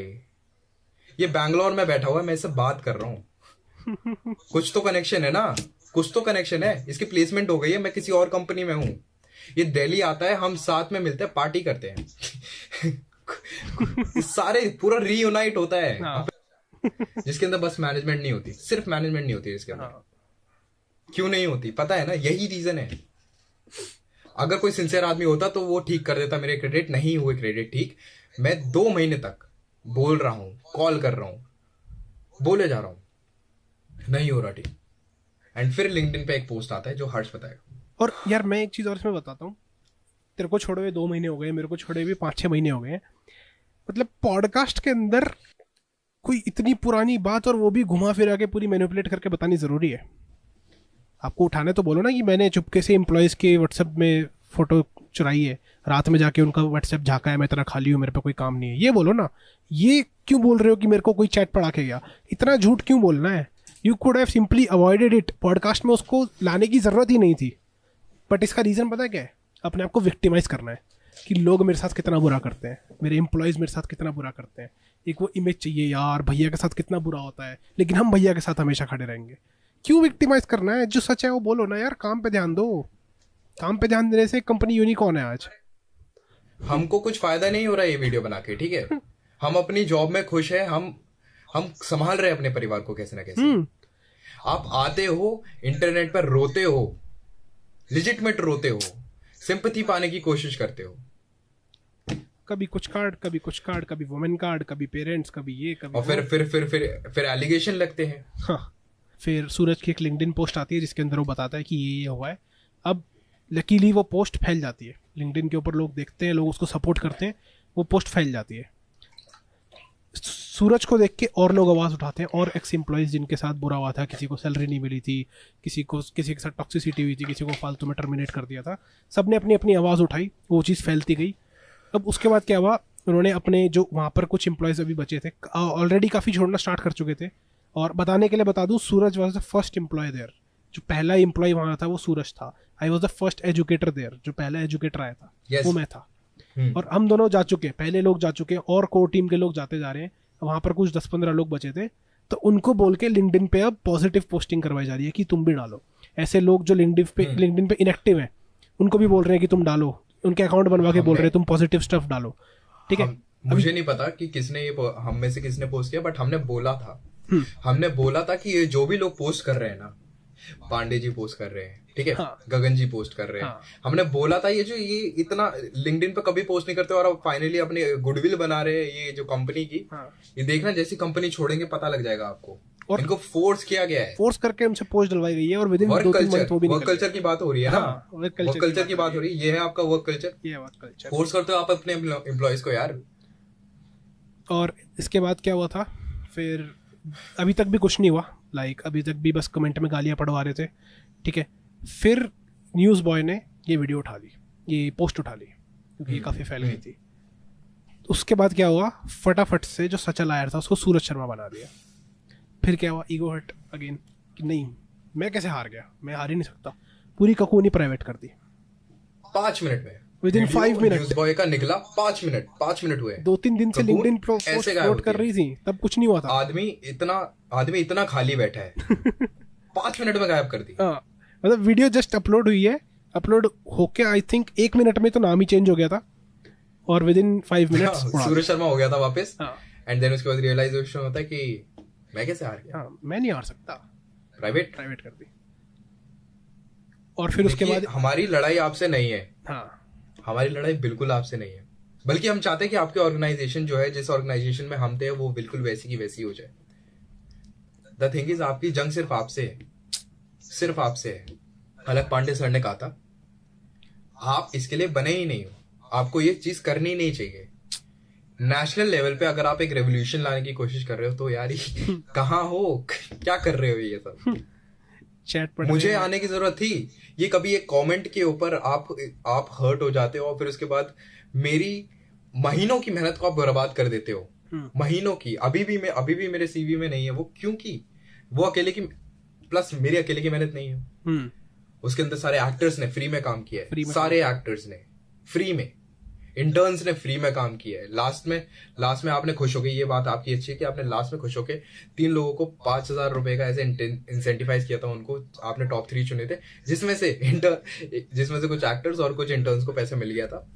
ये बैंगलोर में बैठा हुआ है, मैं इससे बात कर रहा हूँ। कुछ तो कनेक्शन है ना, कुछ तो कनेक्शन है। इसकी प्लेसमेंट हो गई है, मैं किसी और कंपनी में हूँ। ये दिल्ली आता है, हम साथ में मिलते हैं, पार्टी करते हैं। सारे पूरा रीयूनाइट होता है। हाँ। जिसके अंदर बस मैनेजमेंट नहीं होती, सिर्फ मैनेजमेंट नहीं होती इसके अंदर। हाँ। क्यों नहीं होती पता है ना, यही रीजन है। अगर कोई सिंसियर आदमी होता तो वो ठीक कर देता मेरे क्रेडिट, नहीं हुए क्रेडिट ठीक। मैं 2 महीने तक बोल रहा हूं, कॉल कर रहा हूं, बोले जा रहा हूं, नहीं हो रहा ठीक। एंड फिर लिंक्डइन पे एक पोस्ट आता है जो हर्ष बताएगा। और यार मैं एक चीज और इसमें बताता हूँ, तेरे को छोड़े हुए 2 महीने हो गए, मेरे को छोड़े हुए 5-6 महीने हो गए। मतलब पॉडकास्ट के अंदर कोई इतनी पुरानी बात और वो भी घुमा फिरा के पूरी मैनिपुलेट करके बतानी जरूरी है? आपको उठाने तो बोलो ना कि मैंने चुपके से एम्प्लॉयज के व्हाट्सएप में फोटो चुराई है, रात में जाके उनका व्हाट्सएप झाँका है, मैं इतना खाली हूँ, मेरे पे कोई काम नहीं है, ये बोलो ना। ये क्यों बोल रहे हो कि मेरे को कोई चैट पढ़ा के गया? इतना झूठ क्यों बोलना है? You could have simply avoided it. Podcast में उसको लाने की जरूरत ही नहीं थी। बट इसका रीज़न पता है क्या है? अपने आप को विक्टिमाइज करना है कि लोग मेरे साथ कितना बुरा करते हैं, मेरे एम्प्लॉयज़ मेरे साथ कितना बुरा करते हैं। एक वो इमेज चाहिए यार, भैया के साथ कितना बुरा होता है, लेकिन हम भैया के साथ हमेशा खड़े रहेंगे। क्यों विक्टिमाइज करना है? जो सच है वो बोलो ना यार, काम पे ध्यान दो। काम पे ध्यान देने से कंपनी यूनिकॉर्न है आज। हमको कुछ फायदा नहीं हो रहा है ये वीडियो बना के, ठीक है। हम अपनी जॉब में खुश है, हम संभाल रहे हैं अपने परिवार को कैसे ना कैसे। आप आते हो इंटरनेट पर, रोते हो, लिजिटमेट रोते हो, सिंपैथी पाने की कोशिश करते हो। कभी कुछ कार्ड, कभी कुछ कार्ड, कभी वुमेन कार्ड, कभी पेरेंट्स, कभी ये, कभी और फिर एलिगेशन लगते हैं। हाँ। फिर सूरज की एक लिंक्डइन पोस्ट आती है जिसके अंदर वो बताता है कि ये हुआ है। अब लकीली वो पोस्ट फैल जाती है लिंक्डइन के ऊपर, लोग देखते हैं, लोग उसको सपोर्ट करते हैं, वो पोस्ट फैल जाती है। सूरज को देख के और लोग आवाज़ उठाते हैं, और एक्स एम्प्लॉयज़ जिनके साथ बुरा हुआ था, किसी को सैलरी नहीं मिली थी, किसी के साथ टॉक्सिसिटी हुई थी, किसी को फालतू में टर्मिनेट कर दिया था, सब ने अपनी अपनी आवाज़ उठाई, वो चीज़ फैलती गई। अब उसके बाद क्या हुआ, उन्होंने अपने जो वहाँ पर कुछ एम्प्लॉयज़ अभी बचे थे, ऑलरेडी काफ़ी छोड़ना स्टार्ट कर चुके थे। और बताने के लिए बता दूँ, Suraj was the first employ there. जो पहला एम्प्लॉय वहाँ था वो सूरज था। I was the first educator there. जो पहला एजुकेटर आया था वो मैं था। और हम दोनों जा चुके, पहले लोग जा चुके हैं और कोर टीम के लोग जाते जा रहे हैं। वहाँ पर कुछ 10-15 लोग बचे थे, तो उनको बोल के लिंक्डइन पे अब पॉजिटिव पोस्टिंग करवाई जा रही है कि तुम भी डालो। ऐसे लोग जो लिंक्डइन पे इनएक्टिव हैं उनको भी बोल रहे हैं कि तुम डालो, उनके अकाउंट बनवा के बोल रहे हैं तुम पॉजिटिव स्टफ डालो, ठीक है। मुझे नहीं पता कि किसने ये, हम में से किसने पोस्ट किया, बट हमने बोला था, हमने बोला था कि ये जो भी लोग पोस्ट कर रहे हैं ना, पांडे जी पोस्ट कर रहे हैं, ठीक है, हाँ। गगन जी पोस्ट कर रहे हैं, हाँ। हमने बोला था ये इतना लिंक्डइन पे कभी पोस्ट नहीं करते और अब फाइनली अपनी गुडविल बना रहे हैं ये जो कंपनी की, हाँ। ये देखना जैसी कंपनी छोड़ेंगे पता लग जाएगा आपको। और इनको फोर्स किया गया है, फोर्स करके उनसे पोस्ट डलवाई गई है। और विदिन वर्क कल्चर की बात हो रही है ना, वर्क कल्चर की बात हो रही है। ये है आपका वर्क कल्चर। फोर्स करते हो आप अपने एम्प्लॉयज को यार। और इसके बाद क्या हुआ था, फिर अभी तक भी कुछ नहीं हुआ, अभी तक भी बस कमेंट में गालियाँ पढ़वा रहे थे, ठीक है। फिर न्यूज़ बॉय ने ये वीडियो उठा ली, ये पोस्ट उठा ली, क्योंकि ये काफ़ी फैल गई थी। उसके बाद क्या हुआ, फटाफट से जो सचल आयर था उसको सूरज शर्मा बना दिया। फिर क्या हुआ, ईगो हर्ट अगेन कि नहीं मैं कैसे हार गया, मैं हार ही नहीं सकता। पूरी ककूनी प्राइवेट कर दी 5 मिनट में, विदिन 5 मिनट। न्यूज़ बॉय का निकला 5 मिनट हुए। 2-3 दिन से लिंक्डइन पोस्ट कर रही थी, तब कुछ नहीं हुआ था। आदमी इतना खाली बैठा है 5 मिनट में गायब कर दी। मतलब वीडियो जस्ट अपलोड हुई है, अपलोड होके आई थिंक 1 मिनट में तो नाम ही चेंज हो गया था, और विदिन 5 मिनट्स सूरज शर्मा हो गया था वापस। एंड देन उसके बाद रियलाइजेशन होता है कि मैं कैसे हार गया, मैं नहीं हार सकता, प्राइवेट कर दी। और फिर उसके बाद हमारी लड़ाई आपसे नहीं है, हाँ हमारी लड़ाई बिल्कुल आपसे नहीं है, बल्कि हम चाहते हैं कि आपकी ऑर्गेनाइजेशन जो है, जिस ऑर्गेनाइजेशन में हम थे, वो बिल्कुल वैसी की वैसी हो जाए। द थिंग इज, आपकी जंग सिर्फ आपसे है, सिर्फ आपसे है। अलग पांडे सर ने कहा था, आप इसके लिए बने ही नहीं हो, आपको ये चीज करनी नहीं चाहिए। नेशनल लेवल पे अगर आप एक रेवोल्यूशन लाने की कोशिश कर रहे हो तो यार कहाँ हो, क्या कर रहे हो ये सब। चैट पर मुझे आने की जरूरत थी, ये कभी एक कमेंट के ऊपर आप हर्ट हो जाते हो और फिर उसके बाद मेरी महीनों की मेहनत को आप बर्बाद कर देते हो, महीनों की। अभी भी मेरे सीवी में नहीं है वो, क्योंकि वो अकेले की, प्लस मेरी अकेले की मेहनत नहीं है, उसके अंदर सारे एक्टर्स ने फ्री में काम किया है, सारे एक्टर्स ने फ्री में, इंटर्न्स ने फ्री में काम किया है। लास्ट में आपने खुश हो गई, ये बात आपकी अच्छी है कि आपने लास्ट में खुश होके 3 लोगों को 5,000 रुपए का ऐसे इंसेंटिवाइज किया था, उनको आपने टॉप 3 चुने थे, जिसमें से कुछ एक्टर्स और कुछ इंटर्न्स को पैसे मिल गया था।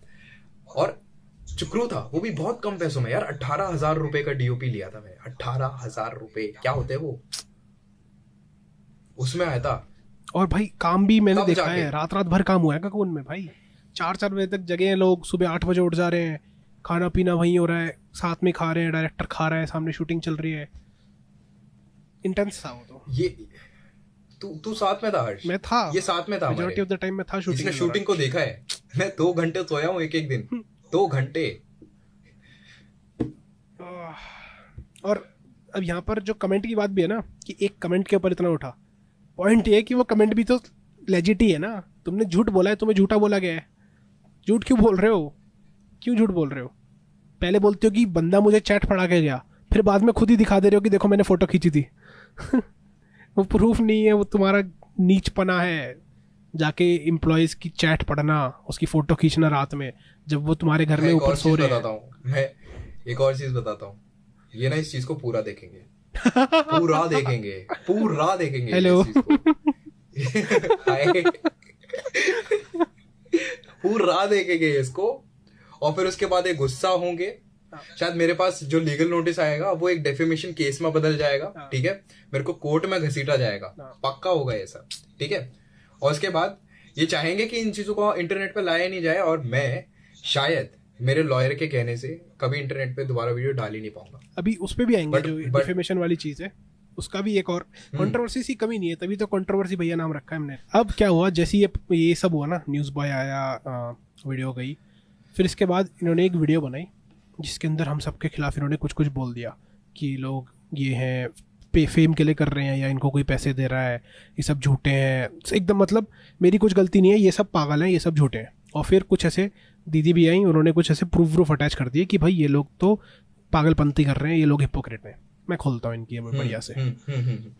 और चुक्रू था वो भी बहुत कम पैसों में यार, 18,000 रुपए का डीओपी लिया था मैं। 18,000 रुपए क्या होते हैं वो, उसमें आया था। और भाई काम भी मैंने देखा है, रात भर काम हुआ है ककून में भाई, 4 बजे तक जगे हैं लोग, सुबह 8 बजे उठ जा रहे हैं, खाना पीना वहीं हो रहा है, साथ में खा रहे हैं, डायरेक्टर खा रहा है, सामने शूटिंग चल रही है। इंटेंस था वो तो। ये तू साथ में था हर्ष? मैं था, ये साथ में था, मेजॉरिटी ऑफ द टाइम में था शूटिंग। इसने शूटिंग को देखा है, मैं 2 घंटे सोया हूँ एक दिन, 2 घंटे। और अब यहाँ पर जो कमेंट की बात भी है ना, कि एक कमेंट के ऊपर इतना उठा, पॉइंट ये है कि वो कमेंट भी तो लेजिट ही है ना। तुमने झूठ बोला है, तुम्हें झूठा बोला गया है, झूठ क्यों बोल रहे हो? क्यों झूठ बोल रहे हो? पहले बोलते हो कि बंदा मुझे चैट पढ़ा के गया, फिर बाद में खुद ही दिखा दे रहे हो कि देखो मैंने फोटो खींची थी। वो प्रूफ नहीं है, वो तुम्हारा नीचपना है। जाके एम्प्लॉयज की चैट पढ़ना, उसकी फोटो खींचना रात में जब वो तुम्हारे घर में ऊपर सो रहे हैं। मैं एक और चीज बताता हूँ, ये ना इस चीज को पूरा देखेंगे, पूरा देखेंगे। हेलो पूरा देखेंगे इसको, और फिर उसके बाद एक गुस्सा होंगे। शायद मेरे पास जो लीगल नोटिस आएगा वो एक डेफेमेशन केस में बदल जाएगा, ठीक है, मेरे को कोर्ट में घसीटा जाएगा, पक्का होगा ये सब, ठीक है। और उसके बाद ये चाहेंगे कि इन चीजों को इंटरनेट पे लाया नहीं जाए, और मैं शायद मेरे लॉयर के कहने से कभी इंटरनेट पे दोबारा वीडियो डाल ही नहीं पाऊंगा। अभी उस पे भी आएंगे, जो डिफेमेशन वाली चीज है उसका भी एक और कंट्रोवर्सी सी कमी नहीं है, तभी तो कंट्रोवर्सी भैया नाम रखा है हमने। अब क्या हुआ, जैसे ये सब हुआ ना, न्यूज़ बॉय आया, वीडियो गई, फिर इसके बाद इन्होंने एक वीडियो बनाई जिसके अंदर हम सबके खिलाफ इन्होंने कुछ बोल दिया कि लोग ये हैं फेम के लिए कर रहे हैं, या इनको कोई पैसे दे रहा है, ये सब झूठे हैं एकदम, मतलब मेरी कुछ गलती नहीं है, ये सब पागल हैं, ये सब झूठे हैं। और फिर कुछ ऐसे दीदी भी आई, उन्होंने कुछ ऐसे प्रूफ अटैच कर दिए कि भाई ये लोग तो पागलपंती कर रहे हैं, ये लोग हिपोक्रेट हैं। मैं खोलता हूँ इनकी बढ़िया से,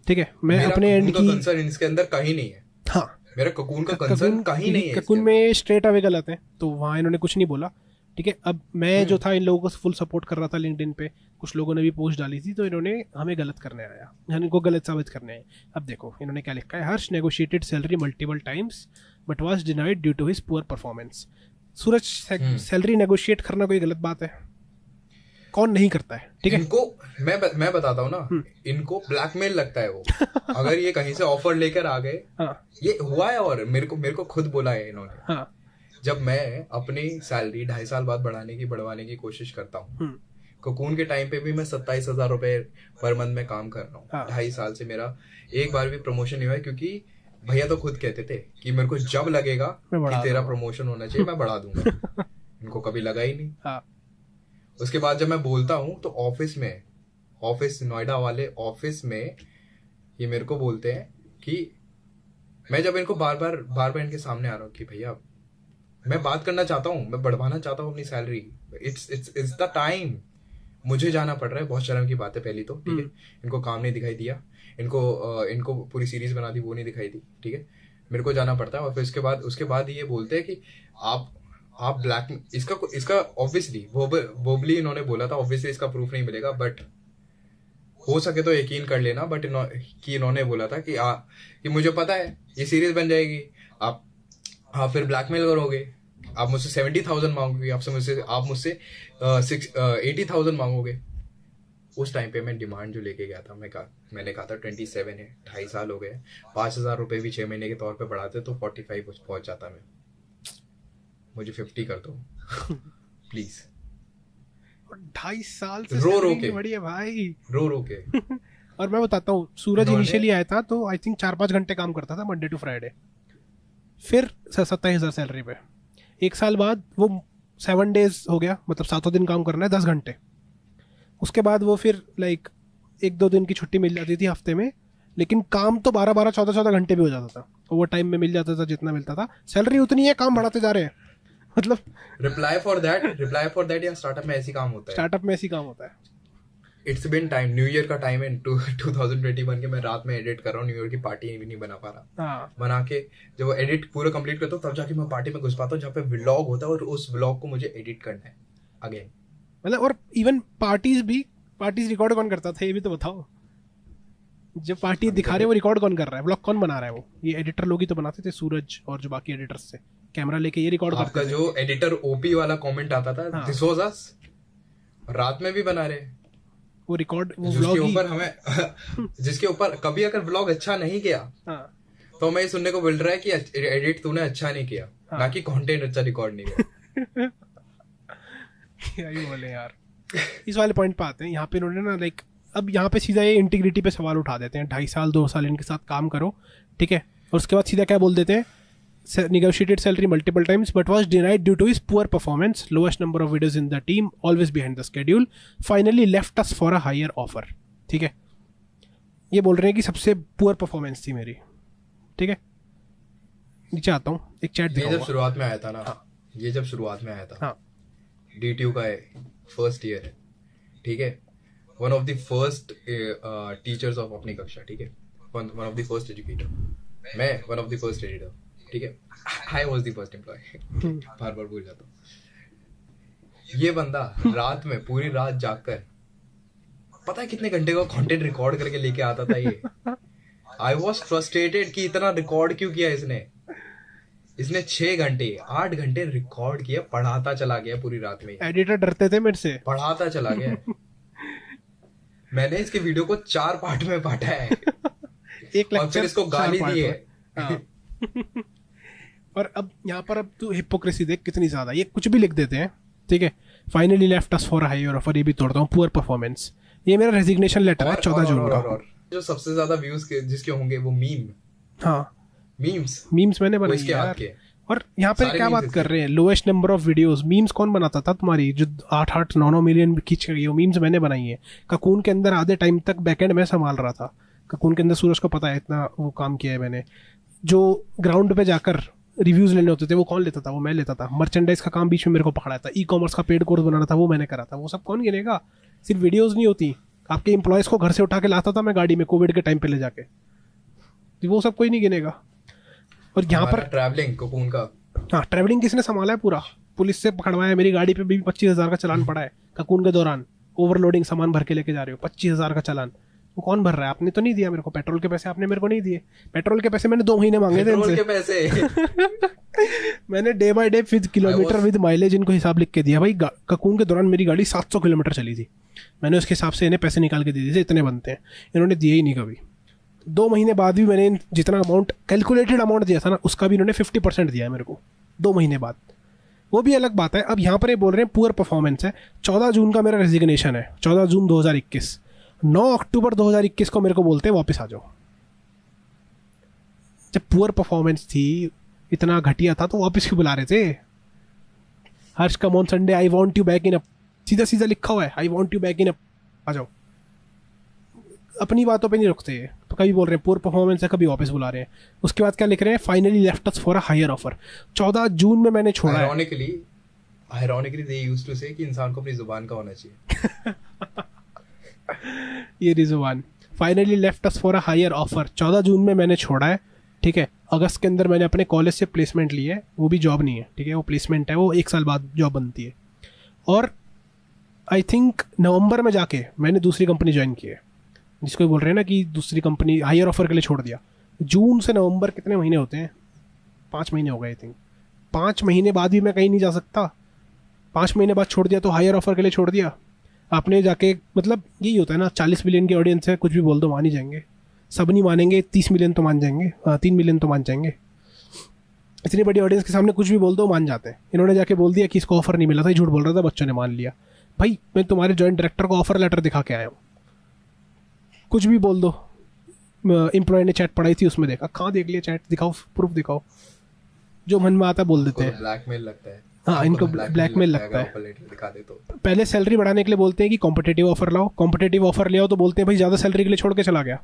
ठीक है। मैं अपने एंड की कंसर्न इसके अंदर कहीं नहीं है। हाँ, मेरा ककून का कंसर्न कहीं नहीं है। ककून में स्ट्रेट अवे गलत है, तो वहाँ इन्होंने कुछ नहीं बोला, ठीक है। अब मैं जो था इन लोगों को फुल सपोर्ट कर रहा था लिंक्डइन पे, कुछ लोगों ने भी पोस्ट डाली थी, तो इन्होंने हमें गलत करने आया, इनको गलत साबित करने आए। अब देखो इन्होंने क्या लिखा है, Harsh negotiated salary multiple times but was denied due to his poor performance. Suraj, salary negotiate करना कोई गलत बात है? कौन नहीं करता है, ठीक है। इनको मैं बताता हूँ ना, इनको ब्लैकमेल लगता है वो। अगर ये कहीं से ऑफर लेकर आ गए, ये हुआ है, और मेरे को खुद बोला है इन्होंने। जब मैं अपनी सैलरी 2.5 साल बाद बढ़वाने की कोशिश करता हूँ, कोकून के टाइम पे भी मैं 27,000 रुपए पर मंथ में काम कर रहा हूँ। 2.5 साल से मेरा एक बार भी प्रमोशन नहीं हुआ है, क्योंकि भैया तो खुद कहते थे कि मेरे को जब लगेगा कि तेरा प्रमोशन होना चाहिए मैं बढ़ा दूंगा। इनको कभी लगा ही नहीं। उसके बाद जब मैं बोलता हूँ तो ऑफिस नोएडा वाले ऑफिस में ये मेरे को बोलते हैं कि मैं जब इनको बार बार इनके सामने आ रहा हूँ कि भैया मैं बात करना चाहता हूँ, मैं बढ़वाना चाहता हूँ अपनी सैलरी, इट्स द टाइम, मुझे जाना पड़ रहा है। बहुत शर्म की बात है पहली तो, ठीक है। इनको काम नहीं दिखाई दिया, इनको पूरी सीरीज बना दी, वो नहीं दिखाई दी, ठीक है। मेरे को जाना पड़ता है, और फिर उसके बाद ये बोलते हैं कि आप ब्लैक, इसका ऑब्वियसली वोबली इन्होंने बोला था, ऑब्वियसली इसका प्रूफ नहीं मिलेगा, बट हो सके तो यकीन कर लेना, बट इन्होंने बोला था कि मुझे पता है ये सीरीज बन जाएगी, आप फिर ब्लैकमेल करोगे, आप मुझसे 70,000 मांगोगे, आप मुझसे 80,000 मांगोगे। उस टाइम पे मैं डिमांड जो लेके गया था, मैंने कहा था 27 है, 2.5 साल हो गए, 5,000 रुपए भी 6 महीने के तौर पे बढ़ाते तो 45 पहुंच जाता मैं। मुझे 50 कर दो प्लीज। 2.5 साल से रो के बढ़िया भाई, रो के। और मैं बताता हूँ, सूरज इनिशियली आया था तो आई थिंक 4-5 घंटे काम करता था मंडे टू फ्राइडे, फिर 27,000 सैलरी पे। 1 साल बाद वो 7 डेज हो गया, मतलब 7 दिन काम करना है 10 घंटे। उसके बाद वो फिर लाइक 1-2 दिन की छुट्टी मिल जाती थी हफ्ते में, लेकिन काम तो 12-12, 14-14 घंटे भी हो जाता था, ओवर टाइम में मिल जाता था जितना मिलता था, सैलरी उतनी है, काम बढ़ाते जा रहे हैं। मतलब रिप्लाई फॉर दैट या स्टार्टअप में ऐसी काम होता है, स्टार्टअप में ऐसी काम होता है। It's been time, new year का टाइम है 2021 के, मैं रात में एडिट कर रहा हूँ, न्यू ईयर की पार्टी भी नहीं बना पा रहा। हाँ बना के जब वो एडिट पूरा कंप्लीट करता हूँ तब जाके मैं पार्टी में घुस पाता हूँ जहाँ पे व्लॉग होता है, और उस व्लॉग को मुझे एडिट करना है अगेन। मतलब और इवन पार्टीज रिकॉर्ड कौन करता था ये भी तो बताओ। जब पार्टी दिखा रहे वो रिकॉर्ड कौन कर रहा है, व्लॉग कौन बना रहा है? वो ये एडिटर लोग ही तो बनाते थे, सूरज और जो बाकी एडिटर्स थे, कैमरा लेके ये रिकॉर्ड करते आपका थे। जो एडिटर ओपी वाला कमेंट आता था, हाँ। दिस वाज अस, रात में भी बना रहे, वो रिकॉर्ड वो जिसके व्लॉग ही। ऊपर हमें जिसके ऊपर कभी अगर व्लॉग अच्छा नहीं किया हाँ तो हमें ये सुनने को मिल रहा है कि एडिट तूने अच्छा नहीं किया, ना कि कंटेंट अच्छा रिकॉर्ड नहीं किया। क्या ही बोले यार। इस वाले पॉइंट पे आते हैं, यहाँ पे इन्होंने ना लाइक अब यहाँ पे सीधा ये इंटीग्रिटी पे सवाल उठा देते हैं। 2.5 साल 2 साल इनके साथ काम करो, ठीक है, और उसके बाद सीधा क्या बोल देते हैं, negotiated salary multiple times but was denied due to his poor performance, lowest number of videos in the team, always behind the schedule, finally left us for a higher offer। ठीक है, ये बोल रहे हैं कि सबसे पुअर परफॉर्मेंस थी मेरी। ठीक है, नीचे आता हूँ, एक चैट ये जब दिखाऊंगा। शुरुआत में आया था ना, हाँ। ये जब शुरुआत में आया था, हाँ DTU का है, फर्स्ट ईयर है, ठीक है, one of the first teachers of अपनी कक्षा, ठीक है, one of the first educator, मैं one of the first editor, ठीक है, I was the first employ, बार बार भूल जाता हूँ। ये बंदा रात में पूरी रात जागकर पता है कितने घंटे का कंटेंट रिकॉर्ड करके लेके आता था ये। आई वॉज फ्रस्ट्रेटेड कि इतना रिकॉर्ड क्यों किया इसने 6 घंटे 8 घंटे रिकॉर्ड किया, पढ़ाता चला गया पूरी रात में, एडिटर डरते थे मेरे से, पढ़ाता चला गया। मैंने इसके वीडियो को 4 पार्ट में बांटा है, एक और फिर इसको गाली दी है। हाँ। और अब यहाँ पर अब तू हिपोक्रेसी देख कितनी ज्यादा, ये कुछ भी लिख देते हैं, ठीक है, finally left us for a higher offer, ये भी तोड़ता हूँ, पुअर परफॉर्मेंस। ये मेरा रेजिग्नेशन लेटर है 14 जून का। और जो सबसे ज्यादा व्यूज जिसके होंगे वो हाँ मीम्स मैंने बनाई इसके यार। हाथ के। और यहाँ पे सारे क्या memes बात इसके। कर रहे हैं, lowest number of videos. Memes कौन बनाता था तुम्हारी, जो 8-9 मिलियन खींच गई, वो मीम्स मैंने बनाई है। ककून के अंदर आधे टाइम तक बैकएंड में संभाल रहा था। ककून के अंदर सूरज को पता है इतना वो काम किया है मैंने। जो ग्राउंड पे जाकर रिव्यूज लेने होते थे वो कौन लेता था, वो मैं लेता था। मर्चेंडाइज का काम बीच में मेरे को पकड़ा था। ई-कॉमर्स का पेड कोर्स बनाना था, वो मैंने करा था। वो सब कौन गिनेगा? सिर्फ वीडियोज नहीं होती, आपके एम्प्लॉयज को घर से उठा के लाता था मैं गाड़ी में कोविड के टाइम पे ले जाके, वो सब कोई नहीं गिनेगा। और यहाँ पर ट्रैवलिंग ककून का, हाँ, ट्रैवलिंग किसने संभाला है पूरा? पुलिस से पकड़वाया, मेरी गाड़ी पे भी 25,000 का चालान पड़ा है ककून के दौरान। ओवरलोडिंग सामान भर के लेके जा रहे हो, 25,000 का चालान। वो कौन भर रहा है? आपने तो नहीं दिया मेरे को। पेट्रोल के पैसे आपने मेरे को नहीं दिए। पेट्रोल के पैसे मैंने 2 महीने मांगे थे पेट्रोल इनसे। के पैसे मैंने day by day with kilometre with mileage इनको हिसाब लिख के दिया। भाई ककून के दौरान मेरी गाड़ी 700 किलोमीटर चली थी, मैंने उसके हिसाब से इन्हें पैसे निकाल के दे दिए थे, इतने बनते हैं। इन्होंने दिए ही नहीं कभी। 2 महीने बाद भी मैंने जितना अमाउंट कैलकुलेटेड अमाउंट दिया था ना, उसका भी इन्होंने 50% दिया है मेरे को 2 महीने बाद। वो भी अलग बात है। अब यहाँ पर ये बोल रहे हैं पुअर परफॉर्मेंस है। 14 जून का मेरा रेजिग्नेशन है, 14 जून 2021। 9 अक्टूबर 2021 को मेरे को बोलते हैं वापस आ जाओ। जब पुअर परफॉर्मेंस थी, इतना घटिया था, तो वापस क्यों बुला रहे थे? Harsh come on Sunday, I want you back in up, सीधा सीधा लिखा हुआ है, I want you back in up, आ जाओ। अपनी बातों पे नहीं रुकते। तो कभी बोल रहे हैं पुअर परफॉर्मेंस है, कभी वापस बुला रहे हैं। उसके बाद क्या लिख रहे हैं? Finally left us for a higher offer. 14 जून में मैंने छोड़ा है। आयरॉनिकली दे यूज्ड टू से कि इंसान को अपनी जुबान का होना चाहिए। ये Rizwan finally left us for a higher offer. 14 जून में मैंने छोड़ा है, ठीक है। अगस्त के अंदर मैंने अपने कॉलेज से प्लेसमेंट ली है, वो भी जॉब नहीं है, ठीक है, वो प्लेसमेंट है, वो 1 साल बाद जॉब बनती है। और आई थिंक नवंबर में जाके मैंने दूसरी कंपनी ज्वाइन की है, जिसको बोल रहे हैं ना कि दूसरी कंपनी हायर ऑफर के लिए छोड़ दिया। जून से नवंबर कितने महीने होते हैं? 5 महीने हो गए आई थिंक। 5 महीने बाद भी मैं कहीं नहीं जा सकता। 5 महीने बाद छोड़ दिया तो हायर ऑफर के लिए छोड़ दिया। आपने जाके, मतलब यही होता है ना, 40 मिलियन की ऑडियंस है, कुछ भी बोल दो मान ही जाएंगे। सब नहीं मानेंगे, 30 मिलियन तो मान जाएंगे, 3 मिलियन तो मान जाएंगे। इतनी बड़ी ऑडियंस के सामने कुछ भी बोल दो मान जाते हैं। इन्होंने जाके बोल दिया कि इसको ऑफर नहीं मिला था, झूठ बोल रहा था, बच्चों ने मान लिया। भाई मैं तुम्हारे जॉइंट डायरेक्टर को ऑफर लेटर दिखा के आया हूँ। कुछ भी बोल दो। एम्प्लॉय ने चैट पढ़ाई थी, उसमें देखा। कहाँ देख लिया चैट? दिखाओ, प्रूफ दिखाओ। जो मन में आता बोल देते हैं। ब्लैकमेल लगता है। हाँ, इनको ब्लैकमेल लगता है। दिखा दे तो पहले सैलरी बढ़ाने के लिए बोलते हैं कि कॉम्पिटिटिव ऑफर लाओ, कॉम्पिटिटिव ऑफर ले आओ तो बोलते हैं भाई ज़्यादा सैलरी के लिए छोड़ के चला गया।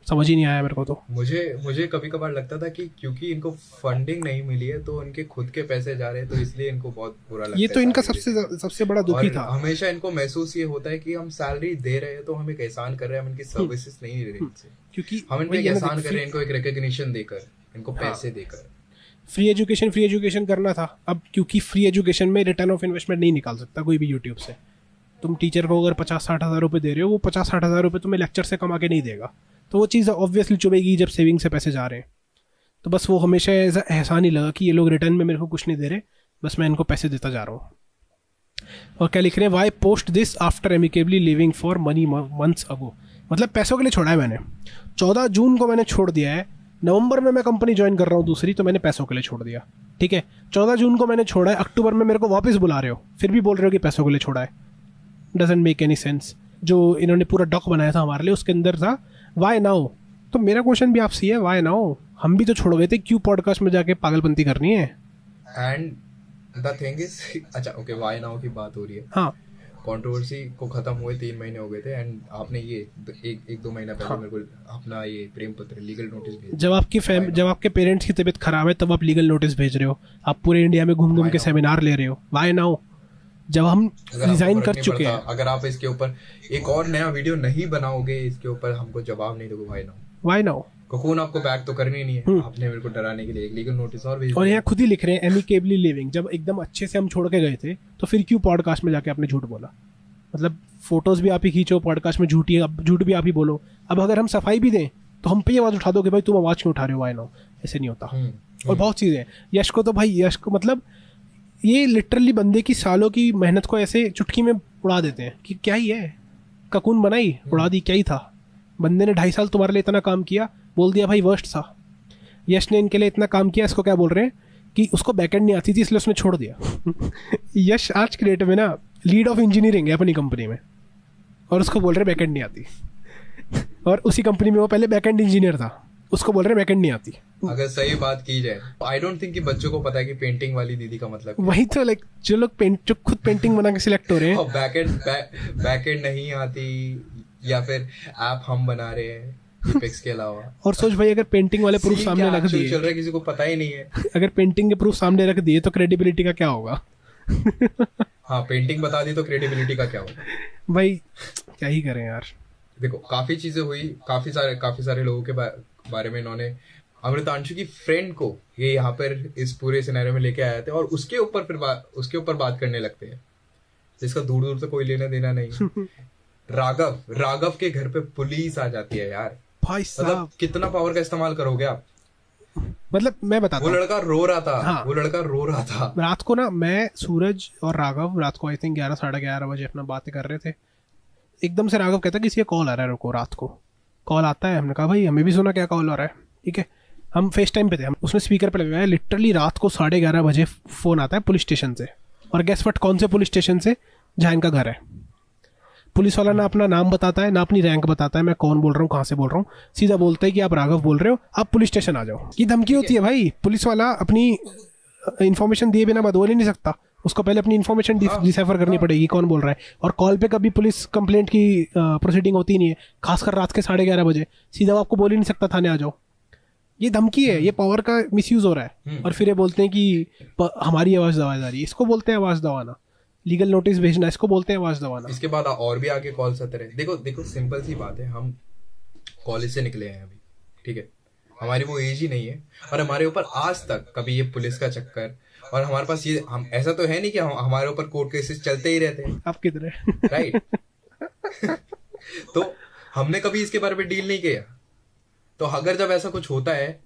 समझ ही नहीं आया मेरे को तो। मुझे कभी कभार लगता था कि क्योंकि इनको फंडिंग नहीं मिली है तो उनके खुद के पैसे जा रहे हैं, तो इसलिए इनको बहुत बुरा लगता है। ये तो इनका salary सबसे बड़ा दुख ही और था। हमेशा इनको महसूस ये होता है कि हम सैलरी दे रहे हैं तो हम एक एहसान कर रहे हैं, हम इनकी सर्विसेज नहीं ले रहे इनसे, क्योंकि हम इनको एक एहसान कर रहे हैं, इनको एक रिकॉग्निशन देकर, इनको पैसे देकर। फ्री एजुकेशन करना था। अब क्योंकि फ्री एजुकेशन में रिटर्न ऑफ इन्वेस्टमेंट नहीं निकाल सकता कोई भी यूट्यूब से। तुम टीचर को अगर 50-60 हज़ार रुपये दे रहे हो, वो 50-60 हज़ार रुपये तुम्हें लेक्चर से कमा के नहीं देगा, तो वो चीज़ ऑब्वियसली चुभेगी जब सेविंग से पैसे जा रहे हैं। तो बस वो हमेशा ऐसा एहसान ही लगा कि ये लोग रिटर्न में मेरे को कुछ नहीं दे रहे, बस मैं इनको पैसे देता जा रहा हूँ। और क्या लिख रहे हैं, why post this after amicably leaving for many months ago. मतलब पैसों के लिए छोड़ा है मैंने। 14 जून को मैंने छोड़ दिया है, नवंबर में मैं कंपनी ज्वाइन कर रहा हूँ दूसरी, तो मैंने पैसों के लिए छोड़ दिया। ठीक है, 14 जून को मैंने छोड़ा है, अक्टूबर में मेरे को वापस बुला रहे हो, फिर भी बोल रहे हो कि पैसों के लिए छोड़ा है। Doesn't make any sense. जो इन्होंने पूरा डॉक बनाया था हमारे लिए, उसके अंदर था वाई नाउ। तो मेरा क्वेश्चन भी आपसे है, वाई नाउ? हम भी तो छोड़ गए थे, क्यों पॉडकास्ट में जाके पागलपंती करनी है? एंड द थिंग इज, अच्छा ओके, वाई नाउ की बात हो रही है। हाँ, कंट्रोवर्सी को खत्म हुए 3 महीने हो गए थे, एंड आपने ये एक 2 महीना पहले मेरे को अपना ये प्रेम पत्र, लीगल नोटिस भेजा। जब आपके पेरेंट्स की तबीयत खराब है तब आप लीगल नोटिस भेज रहे हो, आप पूरे इंडिया में घूम घूम के सेमिनार ले रहे हो। Why now? जब हम रिजाइन कर चुके हैं। अगर आप इसके ऊपर एक और नया वीडियो नहीं बनाओगे, इसके ऊपर हमको जवाब नहीं दोगे, वाई नाउ? कोकून आपको बैक तो करनी नहीं है, आपने मेरे को डराने के लिए एक लीगल नोटिस और भेज दिया। और यहाँ खुद ही लिख रहे हैं एमिकेबली लिविंग। जब एकदम अच्छे से हम छोड़ के गए थे, तो फिर क्यों पॉडकास्ट में जाके आपने झूठ बोला? मतलब फोटोज भी आप ही खींचो, पॉडकास्ट में झूठी, अब झूठ भी आप ही बोलो। अब अगर हम सफाई भी दें तो हम पे ये आवाज़ उठा दो कि भाई तुम आवाज़ क्यों उठा रहे हो, वाई नाउ? ऐसे नहीं होता। और बहुत चीज़ें, यश को तो भाई, यश को मतलब ये लिटरली बंदे की सालों की मेहनत को ऐसे चुटकी में उड़ा देते हैं कि क्या ही है, ककून बनाई उड़ा दी, क्या ही था। बंदे ने 2.5 साल तुम्हारे लिए इतना काम किया, बोल दिया भाई वर्स्ट था। यश ने इनके लिए इतना काम किया, इसको क्या बोल रहे हैं कि उसको बैकएंड नहीं आती थी इसलिए उसने छोड़ दिया। यश आज के डेट में ना लीड ऑफ इंजीनियरिंग है अपनी कंपनी में, और उसको बोल रहे बैकएंड नहीं आती। और उसी कंपनी में वो पहले बैकएंड इंजीनियर था, उसको बोल रहे बैकएंड नहीं आती। अगर सही बात की जाए, आई डोंट थिंक कि बच्चों को पता है कि पेंटिंग वाली दीदी का मतलब वही तो, लाइक जो लोग जो खुद पेंटिंग बना के सिलेक्ट हो रहे हैं, बैकएंड नहीं आती, या फिर ऐप हम बना रहे हैं एपेक्स के अलावा। और सोच भाई, अगर पेंटिंग वाले प्रूफ सामने रख दिए, चल रहा है, किसी को पता ही नहीं है। अगर पेंटिंग के प्रूफ सामने रख दिए तो क्रेडिबिलिटी का क्या होगा? हाँ, पेंटिंग बता दी तो क्रेडिबिलिटी का क्या होगा? भाई क्या ही करें यार। देखो, काफी चीजें हुई, काफी सारे लोगों के बारे में इन्होंने, अमृतांशु की फ्रेंड को ये यहाँ पर इस पूरे सिनेरियो में लेके आए थे, और उसके ऊपर बात करने लगते हैं जिसका दूर दूर से कोई लेना देना नहीं। राघव के घर पे पुलिस आ जाती है यार। भाई साहब, मतलब कितना पावर का इस्तेमाल करोगे आप? मतलब मैं बताता हूँ, वो लड़का रो रहा था। हाँ, वो लड़का रो रहा था रात को ना, मैं, सूरज और राघव रात को आई थिंक 11-11:30 बजे अपना बातें कर रहे थे। एकदम से राघव कहता है किसी का कॉल आ रहा है, रुको। रात को कॉल आता है, हमने कहा भाई हमें भी सुना क्या कॉल आ रहा है। ठीक है, हम फेस टाइम पे थे, उसने स्पीकर पे लगाया, लिटरली रात को 11:30 बजे फोन आता है पुलिस स्टेशन से। और गेस व्हाट, कौन से पुलिस स्टेशन से? जहाँ इनका घर है। पुलिस वाला ना अपना नाम बताता है, ना अपनी रैंक बताता है, मैं कौन बोल रहा हूँ, कहाँ से बोल रहा हूँ, सीधा बोलता है कि आप राघव बोल रहे हो, आप पुलिस स्टेशन आ जाओ। ये धमकी होती है भाई। पुलिस वाला अपनी इन्फॉर्मेशन दिए बिना बात बोल ही नहीं सकता, उसको पहले अपनी इन्फॉर्मेशन डिसाइफर करनी पड़ेगी कौन बोल रहा है। और कॉल पे कभी पुलिस कंप्लेंट की प्रोसीडिंग होती नहीं है, खासकर रात के 11:30 बजे। सीधा वो आपको बोल ही नहीं सकता थाने आ जाओ। ये धमकी है, ये पावर का मिसयूज हो रहा है। और फिर ये बोलते हैं कि हमारी आवाज़ दबाई जा रही है, इसको बोलते हैं आवाज़ दबाना। लीगल नोटिस भेजना, इसको बोलते हैं आवाज़ दबाना। इसके बाद और भी आगे कॉल्स आते रहे। देखो सिंपल सी बात है, हम कॉलेज से निकले हैं अभी, ठीक है, हमारी वो एज ही नहीं है, और हमारे ऊपर आज तक कभी ये पुलिस का चक्कर, और हमारे पास ये, हम ऐसा तो है नहीं कि हमारे ऊपर कोर्ट केसेस चलते ही रहते हैं। आप किधर है? राइट। तो हमने कभी इसके बारे में डील नहीं किया। तो अगर जब ऐसा कुछ होता है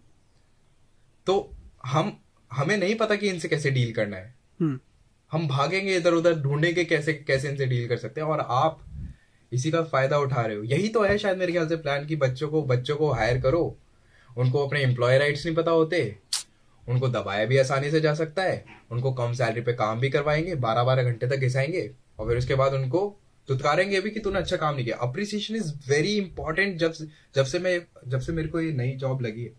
तो हमें नहीं पता कि इनसे कैसे डील करना है। हम भागेंगे इधर उधर, ढूंढेंगे कैसे इनसे डील कर सकते हैं, और आप इसी का फायदा उठा रहे हो। यही तो है शायद मेरे ख्याल से प्लान, की बच्चों को हायर करो, उनको अपने एम्प्लॉय राइट्स नहीं पता होते, उनको दबाया भी आसानी से जा सकता है, उनको कम सैलरी पे काम भी करवाएंगे, 12-12 घंटे तक घिसाएंगे, और फिर उसके बाद उनको तुतकारेंगे भी कि तूने अच्छा काम नहीं किया। Appreciation is very important. जब से मेरे को ये नई जॉब लगी है,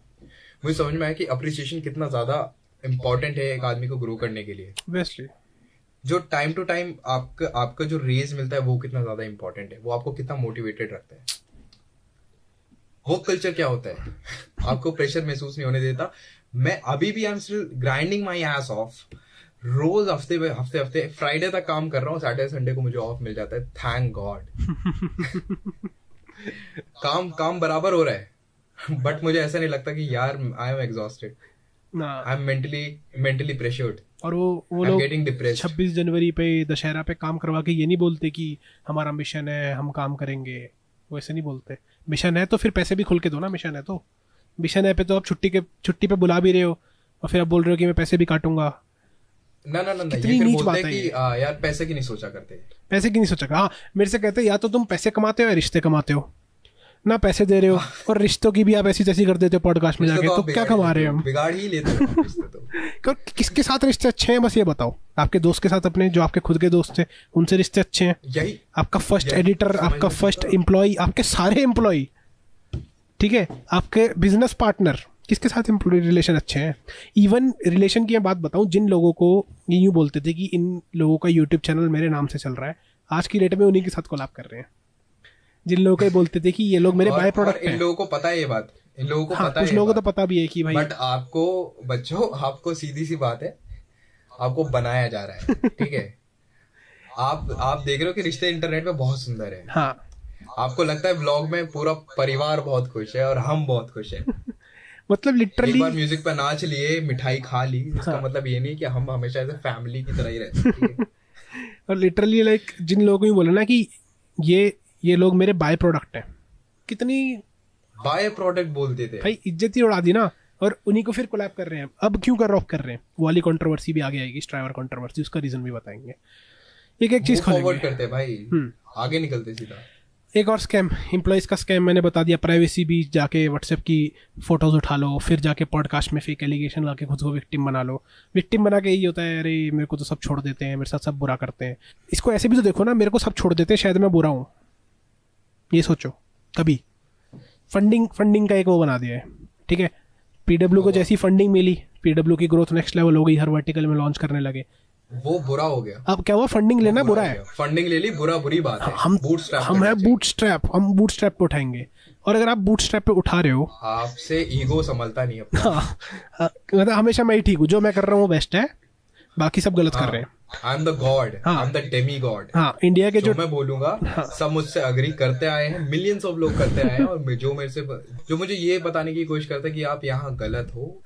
मुझे समझ में आया कि अप्रिसिएशन कितना ज्यादा इंपॉर्टेंट है एक आदमी को ग्रो करने के लिए। Obviously. जो टाइम टू टाइम आपका जो रेज मिलता है वो कितना ज्यादा इंपॉर्टेंट है, वो आपको कितना मोटिवेटेड रखता है। वर्क कल्चर क्या होता है, आपको प्रेशर महसूस नहीं होने देता। मैं अभी भी I am still grinding my ass off, रोज हफ्ते फ्राइडे तक काम कर रहा हूँ, सैटरडे संडे को मुझे ऑफ मिल जाता है, थैंक गॉड। काम बराबर हो रहा है, बट मुझे ऐसा नहीं लगता कि यार I am exhausted, I am mentally pressured. और वो लोग 26 जनवरी पे दशहरा पे काम करवा के ये नहीं बोलते कि हमारा मिशन है, हम काम करेंगे, वो ऐसे नहीं बोलते। मिशन है तो फिर पैसे भी खुल के दो ना, मिशन है तो। मिशन है पे तो आप छुट्टी पे बुला भी रहे हो और फिर आप बोल रहे हो कि मैं पैसे भी काटूंगा। ना ये फिर बोलते हैं कि यार पैसे की नहीं सोचा करते, पैसे की नहीं सोचा। हाँ, मेरे से कहते हैं या तो तुम पैसे कमाते हो या रिश्ते कमाते हो, ना पैसे दे रहे हो और रिश्तों की भी आप ऐसी तैसी कर देते हो पॉडकास्ट में जाके, तो क्या कमा रहे हैं हम? बिगाड़ ही लेते हो रिश्ते तो। किसके साथ रिश्ते अच्छे हैं बस ये बताओ। आपके दोस्त के साथ, अपने जो आपके खुद के दोस्त हैं उनसे रिश्ते अच्छे हैं? यही आपका फर्स्ट एडिटर, आपका फर्स्ट एम्प्लॉय, आपके सारे एम्प्लॉय, ठीक है, आपके बिजनेस पार्टनर, किसके साथ एम्प्लॉय रिलेशन अच्छे हैं? इवन रिलेशन की मैं बात बताऊं, जिन लोगों को ये यूँ बोलते थे कि इन लोगों का यूट्यूब चैनल मेरे नाम से चल रहा है, आज की डेट में उन्हीं के साथ कोलैब कर रहे हैं। जिन लोगों को बोलते थे कि ये लोग मेरे बाय प्रोडक्ट हैं, इन लोगों को पता है ये बात, इन लोगों को पता है, कुछ लोगों को तो पता भी है कि भाई, बट आपको बच्चों, आपको सीधी सी बात है, आपको बनाया जा रहा है, ठीक है। आप देख रहे हो कि रिश्ते इंटरनेट पे बहुत सुंदर है, हाँ, आपको लगता है व्लॉग में पूरा परिवार बहुत खुश है और हम बहुत खुश हैं। मतलब लिटरली एक बार म्यूजिक पे नाच लिए, मिठाई खा ली, इसका मतलब ये नहीं कि हम हमेशा ऐसे फैमिली की तरह ही रहते हैं, ठीक है? और लिटरली लाइक जिन लोगों को ये बोला ना कि ये लोग मेरे बाय प्रोडक्ट हैं, कितनी बाय प्रोडक्ट बोलते थे भाई, इज्जत ही उड़ा दी ना। और उन्हीं को फिर कोलैब कर रहे हैं। अब क्यों कर रहे हैं, वो वाली कंट्रोवर्सी भी आगे आएगी, स्ट्राइवर कंट्रोवर्सी, उसका रीजन भी बताएंगे। एक चीज फॉरवर्ड करते हैं भाई, आगे निकलते सीधा। एक और स्कैम, एम्प्लॉयज़ का स्कैम मैंने बता दिया। प्राइवेसी भी, जाके व्हाट्सएप की फोटोज उठा लो, फिर जाके पॉडकास्ट में फेक एलिगेशन ला के खुद को विक्टिम बना लो। विक्टिम बना के यही होता है, अरे मेरे को तो सब छोड़ देते हैं, मेरे साथ सब बुरा करते हैं। इसको ऐसे भी तो देखो ना, मेरे को सब छोड़ देते हैं, शायद मैं बुरा हूँ, ये सोचो कभी। फंडिंग का एक वो बना दिया है, ठीक है। पीडब्ल्यू को जैसी फंडिंग मिली, पीडब्ल्यू की ग्रोथ नेक्स्ट लेवल हो गई, हर वर्टिकल में लॉन्च करने लगे, वो बुरा हो गया। अब क्या हुआ, फंडिंग लेना बुरा है, फंडिंग ले ली, बुरी बात है। हम है बूटस्ट्रैप, हम बूटस्ट्रैप पे उठाएंगे। और अगर आप बूटस्ट्रैप पे उठा रहे हो, आपसे ईगो संभलता नहीं अपना। मतलब हमेशा मैं ही ठीक हूँ, जो मैं कर रहा हूँ वो बेस्ट है, बाकी सब गलत कर रहे हैं। I am the God, I am the Demi God. हाँ, इंडिया के जो मैं बोलूंगा सब मुझसे अग्री करते आए हैं, मिलियंस ऑफ लोग करते आए हैं, और जो मुझे ये बताने की कोशिश करते हैं कि आप यहाँ गलत हो,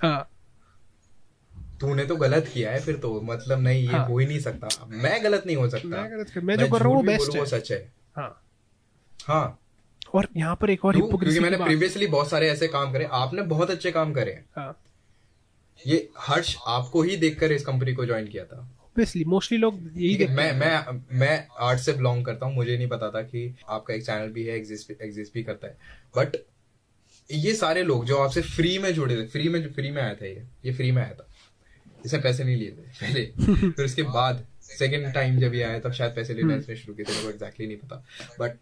तूने तो गलत किया है, फिर तो मतलब नहीं, ये हो ही नहीं सकता, मैं गलत नहीं हो सकता, मैं जो कर रहा हूँ बेस्ट है, वो सच है। हाँ। और यहाँ पर एक और क्योंकि मैंने प्रीवियसली बहुत सारे ऐसे काम करे, आपने बहुत अच्छे काम करे। ये हर्ष आपको ही देखकर इस कंपनी को ज्वाइन किया था। ऑब्वियसली मोस्टली लोग यही देखते हैं। मैं आर्ट से बिलोंग करता हूँ, मुझे नहीं पता था कि आपका एक चैनल भी है, एग्जिस्ट भी करता है। बट ये सारे लोग जो आपसे फ्री में जुड़े थे, फ्री में आया था, ये फ्री में आया था, इससे पैसे नहीं लिए थे पहले। फिर उसके बाद सेकेंड टाइम जब ये आया तब शायद पैसे लेना इसमें शुरू किए थे, मेरे को एग्जैक्टली नहीं पता। बट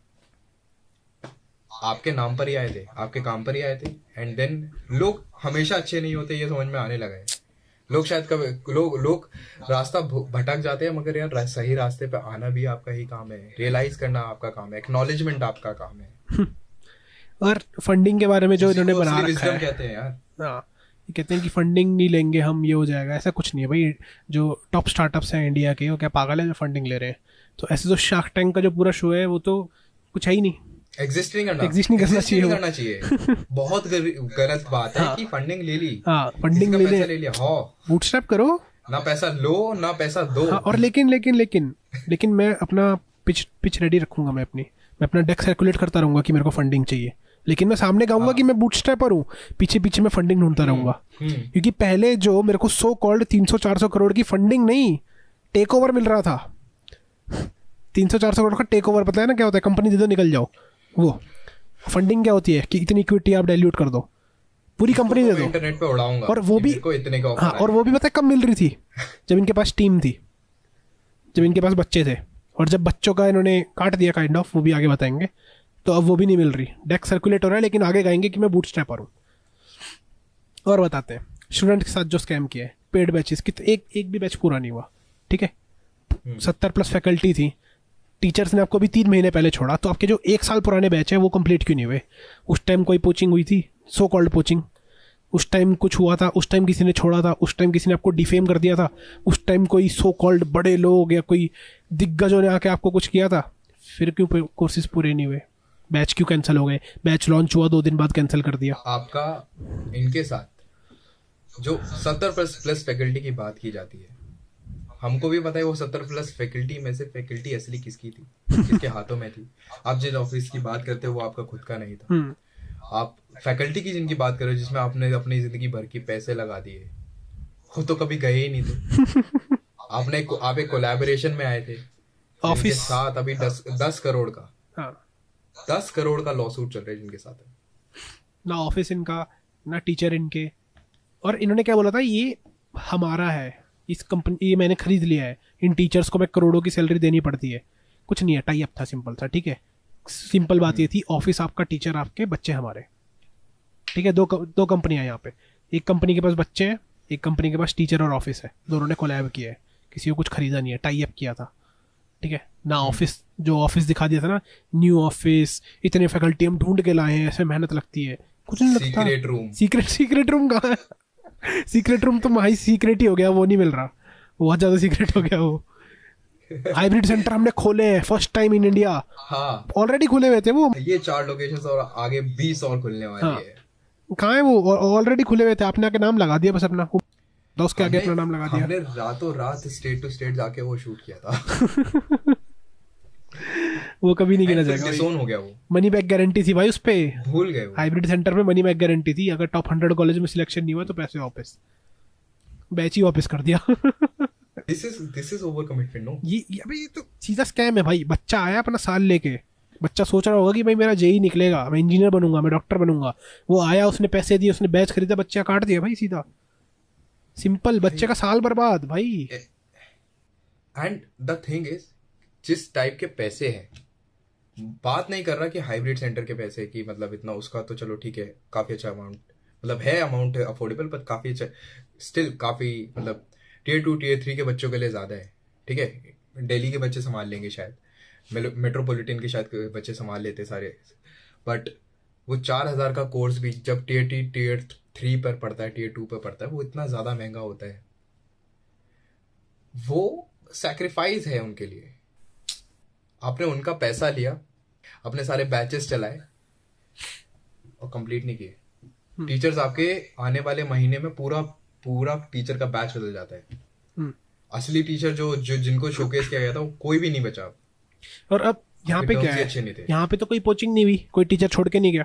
आपके नाम पर ही आए थे, आपके काम पर ही आए थे। एंड देन लोग हमेशा अच्छे नहीं होते, ये समझ में आने लगा है। लोग शायद कभी लोग रास्ता भटक जाते हैं, मगर यार सही रास्ते पे आना भी आपका ही काम है, रियलाइज करना आपका काम है, एक्नॉलेजमेंट आपका काम है। और फंडिंग के बारे में जो इन्होंने बना रखा है, कहते हैं यार, ये कहते हैं कि फंडिंग नहीं लेंगे हम, ये हो जाएगा। ऐसा कुछ नहीं है भाई। जो टॉप स्टार्टअप्स हैं इंडिया के, वो क्या पागल है जो फंडिंग ले रहे हैं? तो ऐसे तो शार्क टैंक का जो पूरा शो है वो तो कुछ है ही नहीं, एग्जिस्ट नहीं करना चाहिए। बहुत गलत बात है कि फंडिंग ले ली, फंडिंग ले लिया, बूटस्ट्रैप करो, ना पैसा लो ना पैसा दो। और लेकिन मैं अपना पिच रेडी रखूंगा, मैं अपना डेक सर्कुलेट करता रहूंगा कि मेरे को फंडिंग चाहिए, लेकिन मैं सामने गाऊंगा कि मैं बूटस्ट्रैपर हूँ, पीछे मैं फंडिंग ढूंढता रहूंगा। क्योंकि पहले जो मेरे को सो कॉल्ड 300-400 करोड़ की फंडिंग नहीं, टेक ओवर मिल रहा था। 300-400 करोड़ का टेक ओवर, पता है ना क्या होता है? कंपनी दे दो, निकल जाओ। वो फंडिंग क्या होती है कि इतनी इक्विटी आप डाइल्यूट कर दो, पूरी कंपनी दे दो, इंटरनेट पे उड़ाऊंगा, और वो भी इतने का। हाँ, और वो भी पता है कब मिल रही थी? जब इनके पास टीम थी, जब इनके पास बच्चे थे, और जब बच्चों का इन्होंने काट दिया काइंड ऑफ, वो भी आगे बताएंगे, तो अब वो भी नहीं मिल रही। डेक सर्कुलेट हो रहा है, लेकिन आगे गाएंगे कि मैं बूटस्ट्रैपर हूँ। और बताते हैं स्टूडेंट के साथ जो स्कैम किया है, पेड बैचेस की, तो एक भी बैच पूरा नहीं हुआ, ठीक है। 70+ फैकल्टी थी, टीचर्स ने आपको अभी 3 महीने पहले छोड़ा, तो आपके जो 1 साल पुराने बैच है वो कंप्लीट क्यों नहीं हुए? उस टाइम कोई पोचिंग हुई थी, सो कॉल्ड पोचिंग, उस टाइम कुछ हुआ था, उस टाइम किसी ने छोड़ा था, उस टाइम किसी ने आपको डिफेम कर दिया था, उस टाइम कोई सो कॉल्ड बड़े लोग या कोई दिग्गजों ने आके आपको कुछ किया था, फिर क्यों कोर्सेज पूरे नहीं हुए? बैच क्यों कैंसिल हो गए? बैच लॉन्च हुआ 2 दिन बाद कैंसिल कर दिया। आपका इनके साथ जो 70+ फैकल्टी की बात की जाती है, हमको भी पता है वो 70+ फैकल्टी में से फैकल्टी असली किसकी थी, किसके हाथों में थी। आप जिस ऑफिस की बात करते हो वो आपका खुद का नहीं था। आप फैकल्टी की जिनकी बात करो जिसमें आपने अपनी जिंदगी भर की पैसे लगा दिए, वो तो कभी गए ही नहीं थे। आप एक कोलैबोरेशन में आए थे ऑफिस साथ, अभी 10 करोड़ का 10 करोड़ का लॉसूट चल रहा है जिनके साथ है। ना ऑफिस इनका, ना टीचर इनके, और इन्होंने क्या बोला था, ये हमारा है, इस कंपनी, ये मैंने खरीद लिया है, इन टीचर्स को मैं करोड़ों की सैलरी देनी पड़ती है। कुछ नहीं है, टाई अप था, सिंपल था, ठीक है। सिंपल बात ये थी, ऑफिस आपका, टीचर आपके, बच्चे हमारे, ठीक है। दो कंपनियां यहाँ पे, एक कंपनी के पास बच्चे हैं, एक कंपनी के पास टीचर और ऑफिस है, दोनों ने कोलैब किया है, किसी को कुछ खरीदा नहीं है, टाई अप किया था, ठीक है ना। ऑफिस, जो ऑफिस दिखा दिया था ना, न्यू ऑफिस, इतने फैकल्टी हम ढूंढ के लाए हैं, ऐसे मेहनत लगती है, कुछ नहीं लगता। सीक्रेट रूम कहाँ है? सीक्रेट रूम तो माही सीक्रेट ही हो गया, वो नहीं मिल रहा, बहुत ज्यादा सीक्रेट हो गया वो। हाइब्रिड सेंटर हमने खोले हैं फर्स्ट टाइम इन इंडिया। हाँ, ऑलरेडी खुले हुए थे वो, ये 4 लोकेशंस और आगे 20 और खुलने वाली हाँ। है। कहाँ है वो? ऑलरेडी खुले हुए थे, आपने आके नाम लगा दिया बस अपना, तो उसके आगे अपना नाम लगा दिया। हमने रातों रात स्टेट टू स्टेट जाके वो शूट किया था। वो कभी नहीं गिना जाएगा, डिसोन हो गया वो। मनी बैक गारंटी थी भाई उस पे, भूल गए वो। हाइब्रिड सेंटर में मनी बैक गारंटी थी, अगर टॉप 100 कॉलेज में सिलेक्शन नहीं हुआ तो पैसे वापस, बैच ही वापस कर दिया। This is over commitment. No, ये अभी ये तो सीधा स्कैम है भाई। बच्चा आया अपना साल लेके, बच्चा सोच रहा होगा कि भाई मेरा जेई निकलेगा, मैं इंजीनियर बनूंगा, मैं डॉक्टर बनूंगा, वो आया, उसने पैसे दिए, उसने बैच खरीदा, बच्चा काट दिया भाई सीधा, सिंपल। बच्चे का साल बर्बाद भाई। एंड द थिंग इज, जिस टाइप के पैसे हैं, बात नहीं कर रहा कि हाइब्रिड सेंटर के पैसे की, मतलब इतना उसका तो चलो ठीक है, काफी अच्छा अमाउंट, मतलब है अमाउंट अफोर्डेबल, पर काफी अच्छा, स्टिल काफी, मतलब Tier 2 Tier 3 के बच्चों के लिए ज्यादा है, ठीक है। दिल्ली के बच्चे संभाल लेंगे शायद, मेट्रोपॉलिटन के शायद बच्चे संभाल लेते सारे, बट वो 4000 का कोर्स भी जब Tier 3 पर पड़ता है, Tier 2 पर पड़ता है, वो इतना ज्यादा महंगा होता है। वो सैक्रिफाइस है उनके लिए। आपने उनका पैसा लिया, अपने सारे बैचेस चलाए और कंप्लीट नहीं किए। टीचर्स आपके आने वाले महीने में पूरा टीचर का बैच बदल जाता है। असली टीचर जो जिनको शोकेस किया गया था, वो कोई भी नहीं बचा। और अब यहाँ पे क्या है, यहाँ पे तो कोई कोचिंग नहीं हुई, कोई टीचर छोड़ के नहीं गया,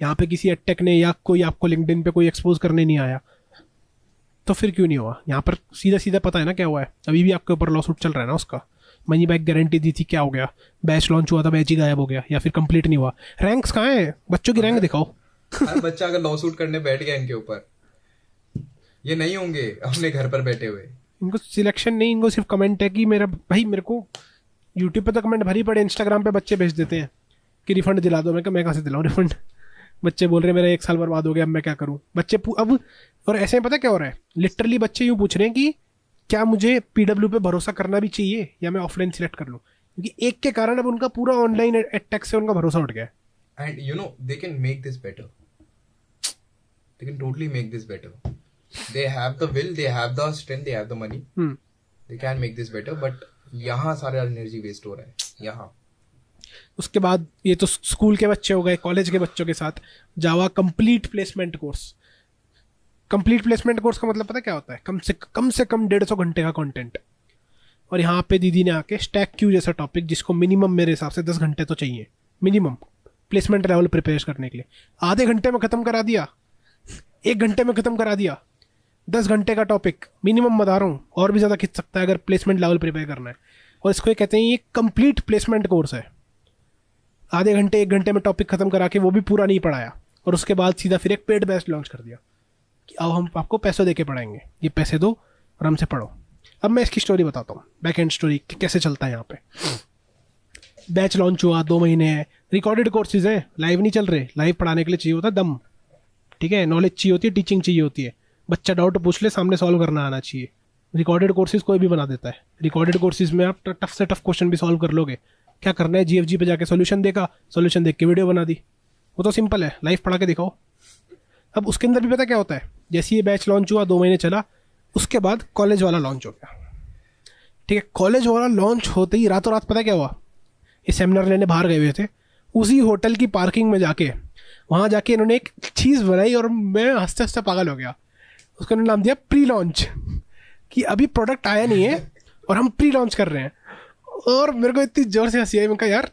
यहाँ पे किसी एडटेक ने या कोई आपको लिंक्डइन पे कोई एक्सपोज करने नहीं आया, तो फिर क्यों नहीं हुआ? यहाँ पर सीधा सीधा पता है ना क्या हुआ है। अभी भी आपके ऊपर लॉसूट चल रहा है ना उसका, मनी बैक गारंटी दी थी, क्या हो गया? बैच लॉन्च हुआ था, बैच ही गायब हो गया, या फिर कंप्लीट नहीं हुआ। रैंक्स कहाँ है? बच्चों की रैंक दिखाओ। बच्चा अगर लॉसूट करने बैठ गया इनके ऊपर, ये नहीं होंगे अपने घर पर बैठे हुए। इनको सिलेक्शन नहीं, इनको सिर्फ कमेंट है कि मेरा भाई, मेरे को यूट्यूब पे तो कमेंट भरी पड़े, इंस्टाग्राम पे बच्चे भेज देते हैं कि रिफंड दिला दो। मैं कहाँ से दिलाऊं रिफंड? बच्चे बोल रहे हैं मेरा 1 साल बर्बाद हो गया, अब मैं क्या करूं? बच्चे अब, और ऐसे में पता क्या हो रहा है, लिटरली बच्चे यूं पूछ रहे हैं कि क्या मुझे पीडब्ल्यू पे भरोसा करना भी चाहिए या मैं ऑफलाइन सिलेक्ट कर लूं? क्योंकि एक के कारण अब उनका पूरा ऑनलाइन एडटेक से उनका भरोसा उठ गया है। And you know, they can make this better, they can totally make this better. They have the will, they have the strength, they have the money. They can make this better, but यहाँ सारा energy waste हो रहा है यहाँ। उसके बाद ये तो स्कूल के बच्चे हो गए, कॉलेज के बच्चों के साथ Java complete placement course. Complete placement course का मतलब पता क्या होता है? कम से कम 150 घंटे का कंटेंट। और यहाँ पे दीदी ने आके स्टैक क्यू जैसा टॉपिक, जिसको मिनिमम मेरे हिसाब से 10 घंटे तो चाहिए मिनिमम प्लेसमेंट लेवल प्रिपेयर करने के लिए, आधे घंटे में खत्म करा दिया, 1 घंटे में खत्म करा दिया। 10 घंटे का टॉपिक मिनिमम बता रहा हूँ, और भी ज़्यादा खींच सकता है अगर प्लेसमेंट लेवल प्रिपेयर करना है। और इसको ये कहते हैं, ये कंप्लीट प्लेसमेंट कोर्स है। आधे घंटे 1 घंटे में टॉपिक खत्म करा के, वो भी पूरा नहीं पढ़ाया, और उसके बाद सीधा फिर एक पेड बैच लॉन्च कर दिया कि अब हम आपको पैसे दे के पढ़ाएंगे, ये पैसे दो और हमसे पढ़ो। अब मैं इसकी स्टोरी बताता हूँ, बैक एंड स्टोरी कैसे चलता है यहाँ पे। बैच लॉन्च हुआ, 2 महीने है, रिकॉर्डेड कोर्सेज हैं, लाइव नहीं चल रहे। लाइव पढ़ाने के लिए चाहिए होता है दम, ठीक है, नॉलेज चाहिए होती है, टीचिंग चाहिए होती है, बच्चा डाउट पूछ ले, सामने सॉल्व करना आना चाहिए। रिकॉर्डेड कोर्सेज कोई भी बना देता है। रिकॉर्डेड कोर्सेज में आप टफ से टफ क्वेश्चन भी सॉल्व कर लोगे, क्या करना है, GFG पे जाके सोल्यूशन देखा, सोल्यूशन देख के वीडियो बना दी। वो तो सिंपल है, लाइव पढ़ा के दिखाओ। अब उसके अंदर भी पता क्या होता है, जैसे ये बैच लॉन्च हुआ 2 महीने चला, उसके बाद कॉलेज वाला लॉन्च हो गया। ठीक है, कॉलेज वाला लॉन्च होते ही रातों रात पता क्या हुआ, ये सेमिनार लेने बाहर गए हुए थे, उसी होटल की पार्किंग में जाके वहाँ जाके इन्होंने एक चीज़ बनाई और मैं हंसते हंसते पागल हो गया। उसका नाम दिया प्री लॉन्च, कि अभी प्रोडक्ट आया नहीं है और हम प्री लॉन्च कर रहे हैं। और मेरे को इतनी ज़ोर से हंसी आई, मैं कहा यार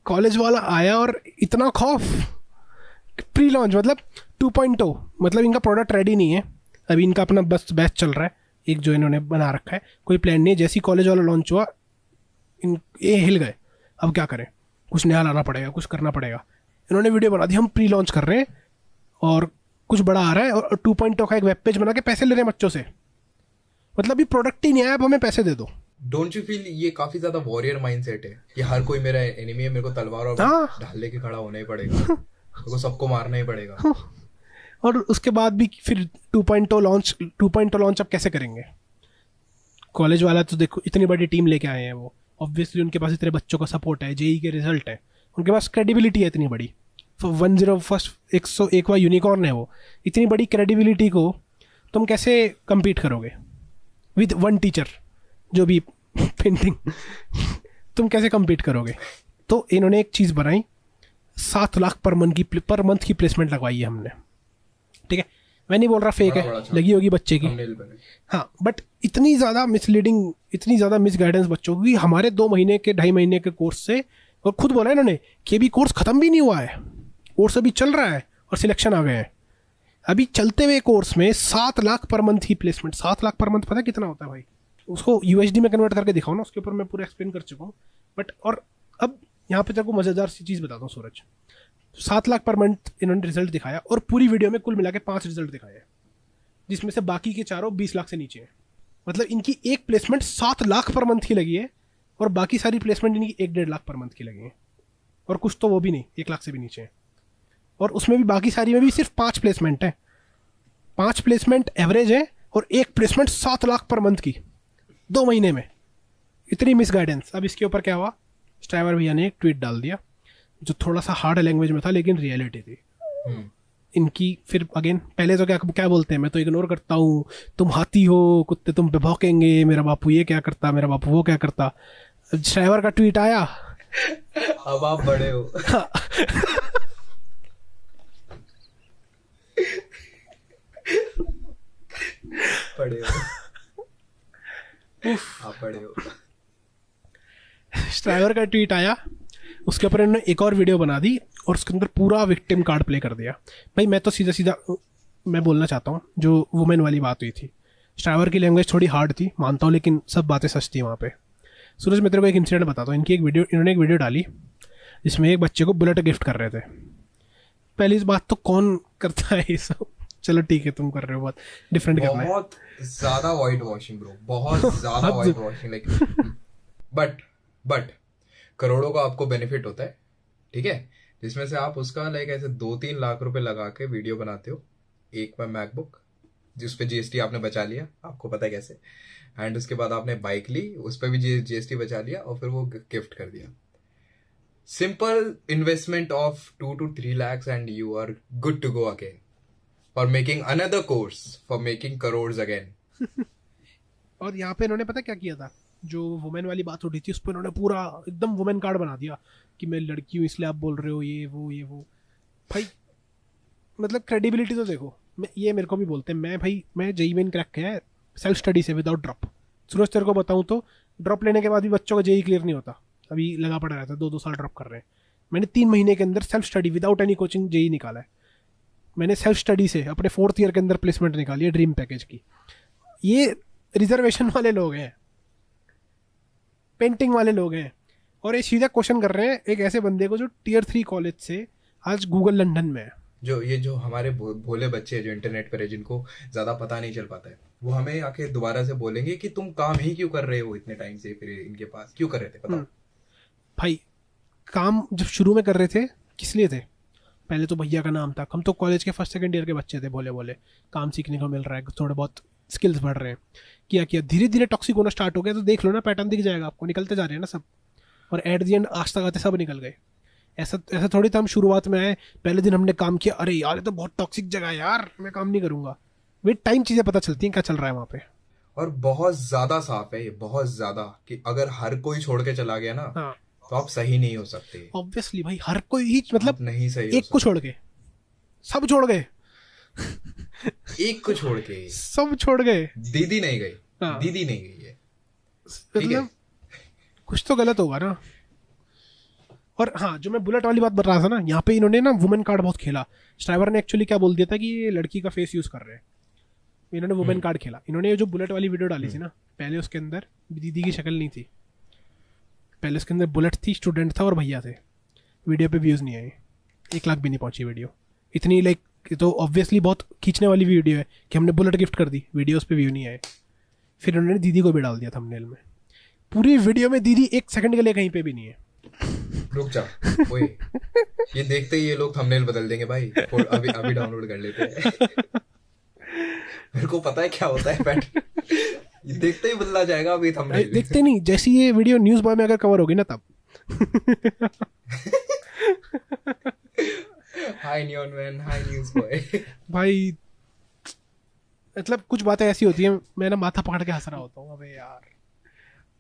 कॉलेज वाला आया और इतना खौफ। प्री लॉन्च मतलब 2.0, मतलब इनका प्रोडक्ट रेडी नहीं है अभी, इनका अपना बस बैच चल रहा है एक जो इन्होंने बना रखा है, कोई प्लान नहीं है। जैसे ही कॉलेज वाला लॉन्च हुआ ये हिल गए, अब क्या करें, कुछ नया लाना पड़ेगा, कुछ करना पड़ेगा। इन्होंने वीडियो बना दी, हम प्री लॉन्च कर रहे हैं और कुछ बड़ा आ रहा है, और 2.0 का एक वेब पेज बना के पैसे ले रहे हैं बच्चों से। मतलब अभी प्रोडक्ट ही नहीं आया, अब हमें पैसे दे दो। डोंट यू फील ये काफी ज्यादा वॉरियर माइंडसेट है कि हर कोई मेरा एनिमी है, मेरे को तलवार और ढाल लेके खड़ा होना ही पड़ेगा, मेरे को सबको मारना ही पड़ेगा। और उसके बाद भी फिर 2.0 लॉन्च अब कैसे करेंगे? कॉलेज वाला तो देखो इतनी बड़ी टीम लेके आए हैं वो, ऑब्वियसली उनके पास इतने बच्चों का सपोर्ट है, जेई के रिजल्ट है, उनके पास क्रेडिबिलिटी है इतनी बड़ी। 101वां यूनिकॉर्न है वो, इतनी बड़ी क्रेडिबिलिटी को तुम कैसे कम्पीट करोगे विद वन टीचर जो भी पेंटिंग तुम कैसे कम्पीट करोगे? तो इन्होंने एक चीज़ बनाई, 7 लाख पर मंथ की प्लेसमेंट लगवाई है हमने। ठीक है, मैं नहीं बोल रहा फेक है, लगी होगी बच्चे की, हाँ, बट इतनी ज़्यादा मिसलीडिंग, इतनी ज़्यादा मिस गाइडेंस बच्चों की हमारे 2 महीने के 2.5 महीने के कोर्स से। और खुद बोला इन्होंने कि अभी कोर्स ख़त्म भी नहीं हुआ है, कोर्स अभी चल रहा है और सिलेक्शन आ गए हैं। अभी चलते हुए कोर्स में 7 लाख पर मंथ की प्लेसमेंट। 7 लाख पर मंथ पता कितना होता है भाई? उसको USD में कन्वर्ट करके दिखाओ ना, उसके ऊपर मैं पूरा एक्सप्लेन कर चुका हूँ। बट और अब यहाँ पे तेरे को मज़ेदार सी चीज़ बताता हूँ सूरज। 7 लाख पर मंथ इन्होंने रिजल्ट दिखाया, और पूरी वीडियो में कुल मिला के 5 रिजल्ट दिखाए, जिसमें से बाकी के चारों 20 लाख से नीचे हैं। मतलब इनकी एक प्लेसमेंट 7 लाख पर मंथ की लगी है, और बाकी सारी प्लेसमेंट इनकी 1-1.5 लाख पर मंथ की लगी है, और कुछ तो वो भी नहीं, 1 लाख से भी नीचे है। और उसमें भी बाकी सारी में भी सिर्फ 5 प्लेसमेंट है, 5 प्लेसमेंट एवरेज है, और एक प्लेसमेंट 7 लाख पर मंथ की 2 महीने में। इतनी मिस गाइडेंस। अब इसके ऊपर क्या हुआ, स्ट्राइवर भैया ने एक ट्वीट डाल दिया जो थोड़ा सा हार्ड लैंग्वेज में था, लेकिन रियलिटी थी इनकी। फिर अगेन पहले तो क्या बोलते हैं, मैं तो इग्नोर करता हूँ, तुम हाथी हो, कुत्ते तुम पे भौंकेंगे, मेरा बापू ये क्या करता, मेरा बापू वो क्या करता। स्ट्राइवर का ट्वीट आया, अब आप बड़े हो। बड़े हो, आप बड़े हो। स्ट्राइवर का ट्वीट आया, उसके ऊपर इन्होंने एक और वीडियो बना दी और उसके अंदर पूरा विक्टिम कार्ड प्ले कर दिया। भाई मैं तो सीधा मैं बोलना चाहता हूँ, जो वुमेन वाली बात हुई थी, स्ट्राइवर की लैंग्वेज थोड़ी हार्ड थी, मानता हूँ, लेकिन सब बातें सच थी वहाँ पे। सूरज मैं तेरे को एक इंसिडेंट बताता हूँ। इन्होंने एक वीडियो डाली जिसमें एक बच्चे को बुलेट गिफ्ट कर रहे थे। पहली बात तो कौन करता है ये सब, चलो ठीक है तुम कर रहे हो, बहुत डिफरेंट करना है। बहुत ज्यादा वाइट वॉशिंग ब्रो, बहुत ज्यादा वाइट वॉशिंग। लाइक बट करोड़ों का आपको बेनिफिट होता है, ठीक है, जिसमें से आप उसका लाइक ऐसे 2-3 लाख रुपए लगा के वीडियो बनाते हो। एक में मैकबुक जिस पे GST आपने बचा लिया, आपको पता है कैसे, एंड उसके बाद आपने बाइक ली, उस पर भी GST बचा लिया, और फिर वो गिफ्ट कर दिया। Simple investment of 2 to 3 lakhs and you are good to go again for making another course for making crore again. और यहाँ पे इन्होंने पता क्या किया था, जो वुमेन वाली बात उठी थी उस पर इन्होंने पूरा एकदम वुमेन कार्ड बना दिया कि मैं लड़की हूँ इसलिए आप बोल रहे हो ये वो। भाई मतलब क्रेडिबिलिटी तो देखो, ये मेरे को भी बोलते हैं, मैं जेई मेन क्रैक किया है सेल्फ स्टडी से विदाउट ड्रॉप। सूरज तेरे को बताऊँ तो ड्रॉप लेने के बाद भी बच्चों का जेई क्लियर नहीं होता, अभी लगा पड़ा रहता है, 2-2 साल ड्रॉप कर रहे हैं। मैंने 3 महीने के अंदर self study without any coaching JEE निकाला है। मैंने सेल्फ स्टडी से अपने 4th ईयर के अंदर प्लेसमेंट निकाली है ड्रीम पैकेज की। ये रिजर्वेशन वाले लोग हैं, पेंटिंग वाले लोग हैं, और ये सीधा क्वेश्चन कर रहे हैं एक ऐसे बंदे को जो Tier 3 कॉलेज से आज गूगल लंदन में है। जो हमारे भोले बच्चे हैं जो इंटरनेट पर है, जिनको ज्यादा पता नहीं चल पाता है, वो हमें आके दोबारा से बोलेंगे कि तुम काम ही क्यों कर रहे हो इतने टाइम से, फिर इनके पास क्यों कर रहे थे बताओ। भाई काम जब शुरू में कर रहे थे किस लिए थे? पहले तो भैया का नाम था, हम तो कॉलेज के 1st-2nd ईयर के बच्चे थे, बोले काम सीखने को मिल रहा है, थोड़े बहुत स्किल्स बढ़ रहे हैं। किया धीरे धीरे टॉक्सिक होना स्टार्ट हो गया, तो देख लो ना, पैटर्न दिख जाएगा आपको, निकलते जा रहे हैं ना सब। और एट द एंड आज तक आते सब निकल गए। ऐसा ऐसा थोड़ी था हम शुरुआत में आए, पहले दिन हमने काम किया, अरे यार ये तो बहुत टॉक्सिक जगह है यार, मैं काम नहीं करूंगा। विद टाइम चीजें पता चलती हैं क्या चल रहा है वहाँ पे। और बहुत ज्यादा साफ है ये, बहुत ज्यादा, कि अगर हर कोई छोड़ के चला गया ना, हाँ तो आप सही नहीं हो सकते। ऑब्वियसली भाई, हर कोई ही मतलब आप नहीं सही हो एक को छोड़ के सब छोड़ गए। सकते। एक को छोड़ के सब छोड़ गए। दीदी नहीं गई। हाँ। दीदी नहीं गई है, ठीक है। मतलब कुछ तो गलत होगा ना। और हाँ, जो मैं बुलेट वाली बात बता रहा था ना, यहाँ पे इन्होंने ना वुमेन कार्ड बहुत खेला। स्ट्राइवर ने एक्चुअली क्या बोल दिया था कि ये लड़की का फेस यूज कर रहे हैं, इन्होंने वुमेन कार्ड खेला। इन्होंने ये जो बुलेट वाली वीडियो डाली थी ना, पहले उसके अंदर दीदी की शक्ल नहीं थी, पहले उसके अंदर बुलेट थी, स्टूडेंट था और भैया थे। वीडियो पे व्यूज नहीं आए, 1 लाख भी नहीं पहुंची वीडियो। इतनी लाइक तो ऑब्वियसली बहुत खींचने वाली वीडियो है कि हमने बुलेट गिफ्ट कर दी, वीडियोस पे व्यू नहीं आए। फिर उन्होंने दीदी को भी डाल दिया थंबनेल में। पूरी वीडियो में दीदी 1 सेकंड के लिए कहीं पे भी नहीं है। रुक जा, ओए, ये देखते ही ये लोग थंबनेल बदल देंगे भाई। और अभी अभी डाउनलोड कर लेते हैं। मेरे को पता है क्या होता है पैट, ये देखते ही बदला जाएगा अभी थंबनेल। देखते नहीं, जैसी ये वीडियो न्यूज बॉय में अगर कवर होगी ना तब। हाय नियॉन मैन, हाय न्यूज़ बॉय। भाई मतलब कुछ बातें ऐसी होती हैं, मैं ना माथा पकड़ के हंस रहा होता हूँ, अबे यार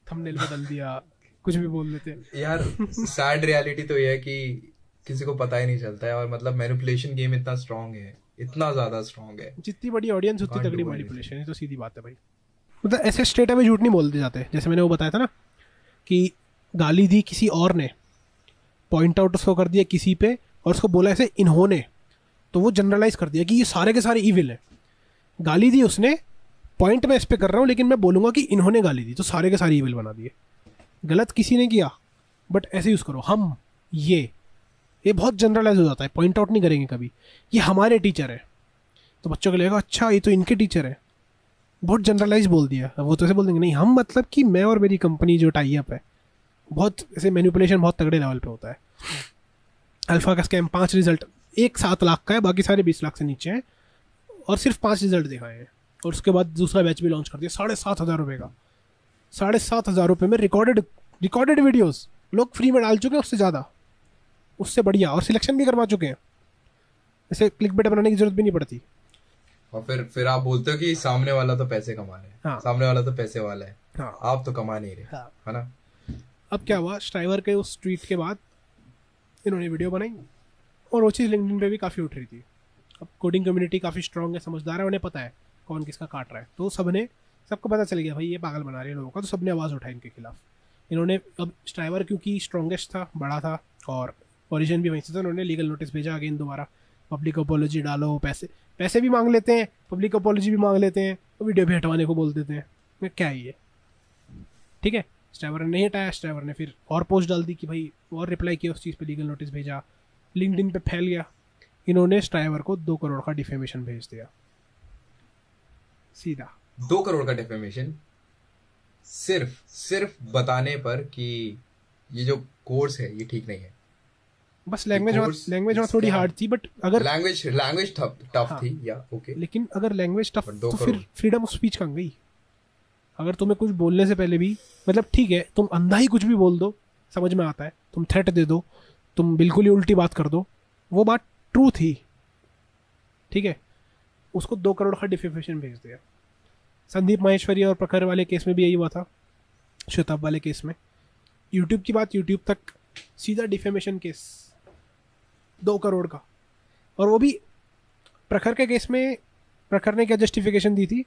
थंबनेल बदल दिया, कुछ भी बोल देते हैं यार सैड रियलिटी तो ये है कि किसी को पता ही नहीं चलता है। और मतलब मैनिपुलेशन गेम इतना स्ट्रांग है, इतना ज्यादा स्ट्रांग है। जितनी बड़ी ऑडियंस उतनी Can't तगड़ी do मैनिपुलेशन है, तो सीधी बात है भाई। मतलब ऐसे स्ट्रेट अवे झूठ नहीं बोलते जाते। जैसे मैंने वो बताया था ना कि गाली दी किसी और ने, पॉइंट आउट उसको कर दिया किसी पे, और उसको बोला ऐसे इन्होंने, तो वो जनरलाइज कर दिया कि ये सारे के सारे ईविल हैं। गाली दी उसने, पॉइंट मैं इस पे कर रहा हूँ, लेकिन मैं बोलूंगा कि इन्होंने गाली दी, तो सारे के सारे ईविल बना दिए। गलत किसी ने किया, बट ऐसे यूज करो, हम ये बहुत जनरलाइज हो जाता है। पॉइंट आउट नहीं करेंगे कभी, ये हमारे टीचर है, तो बच्चों को लगेगा अच्छा ये तो इनके टीचर है। बहुत जनरलाइज बोल दिया। अब वो तो ऐसे बोल देंगे नहीं हम, मतलब कि मैं और मेरी कंपनी जो टाई अप है। बहुत ऐसे मैनिपुलेशन बहुत तगड़े लेवल पे होता है। अल्फा का स्कैम 5 रिजल्ट, एक 7 लाख का है, बाकी सारे 20 लाख से नीचे हैं, और सिर्फ 5 रिजल्ट दिखाए हैं। और उसके बाद दूसरा बैच भी लॉन्च कर दिया 7,500 रुपये का। 7,500 रुपये में रिकॉर्डेड वीडियोस लोग फ्री में डाल चुके हैं, उससे ज़्यादा, उससे बढ़िया, और सिलेक्शन भी करवा चुके हैं। ऐसे क्लिक बेट बनाने की जरूरत भी नहीं पड़ती। और फिर आप बोलते हो कि सामने वाला तो पैसे कमा रहे हैं। हाँ। सामने वाला तो पैसे वाला है। हाँ। आप तो कमा नहीं रहे। हाँ। है ना। अब क्या हुआ, स्ट्राइवर के उस ट्वीट के बाद इन्होंने वीडियो बनाई, और वो चीज़ लिंक्डइन पे भी काफ़ी उठ रही थी। अब कोडिंग कम्युनिटी काफ़ी स्ट्रांग है, समझदार है, उन्हें पता है कौन किसका काट रहा है, तो सबको पता चल गया भाई ये पागल बना रहे हैं लोगों का, तो सबने आवाज़ उठाई इनके खिलाफ। इन्होंने अब स्ट्राइवर क्योंकि स्ट्रॉन्गेस्ट था, बड़ा था, और ओरिजिन भी वहीं से था, उन्होंने लीगल नोटिस भेजा अगेन दोबारा, पब्लिक अपोलॉजी डालो, पैसे भी मांग लेते हैं, पब्लिक अपोलॉजी भी मांग लेते हैं, और वीडियो भी हटवाने को बोल देते हैं। मैं क्या है ये, ठीक है। स्ट्राइवर ने नहीं हटाया, स्ट्राइवर ने फिर और पोस्ट डाल दी कि भाई, और रिप्लाई किया उस चीज़ पे, लीगल नोटिस भेजा, लिंक्डइन पे फैल गया। इन्होंने स्ट्राइवर को 2 करोड़ का डिफेमेशन भेज दिया सीधा। 2 करोड़ का डिफेमेशन सिर्फ बताने पर कि ये जो कोर्स है ये ठीक नहीं है। बस लैंग्वेज वहाँ थोड़ी हार्ड थी, बट अगर लैंग्वेज टफ थी, या ओके, लेकिन अगर लैंग्वेज टफ But 2 तो फिर करोड़। फ्रीडम ऑफ स्पीच कहाँ गई। अगर तुम्हें कुछ बोलने से पहले भी, मतलब ठीक है तुम अंधा ही कुछ भी बोल दो, समझ में आता है, तुम थ्रेट दे दो, तुम बिल्कुल ही उल्टी बात कर दो, वो बात ट्रू थी, ठीक है, उसको 2 करोड़ का डिफेमेशन भेज दिया। संदीप माहेश्वरी और प्रखर वाले केस में भी यही हुआ था, श्वेताब वाले केस में। यूट्यूब की बात, यूट्यूब तक सीधा डिफेमेशन केस 2 करोड़ का। और वो भी प्रखर के केस में प्रखर ने क्या जस्टिफिकेशन दी थी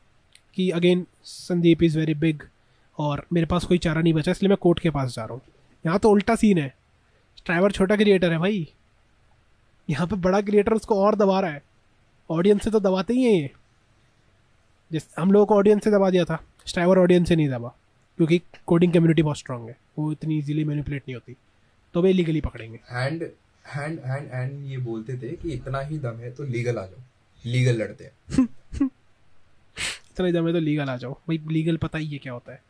कि again Sandeep is very big और मेरे पास कोई चारा नहीं बचा, इसलिए मैं कोर्ट के पास जा रहा हूँ। यहाँ तो उल्टा सीन है, ड्राइवर छोटा क्रिएटर है भाई, यहाँ पे बड़ा क्रिएटर उसको और दबा रहा है। ऑडियंस से तो दबाते ही हैं ये, जैसे हम लोगों को ऑडियंस से दबा दिया था, स्ट्राइवर ऑडियंस से नहीं दबा, क्योंकि कोडिंग कम्युनिटी बहुत स्ट्रांग है, वो इतनी इजीली मैनिपुलेट नहीं होती, तो वे लीगली पकड़ेंगे। एंड ये बोलते थे कि इतना ही दम है तो लीगल आ जाओ, लीगल लड़ते हैं। इतना ही दम है तो लीगल आ जाओ भाई, लीगल पता ही है क्या होता है।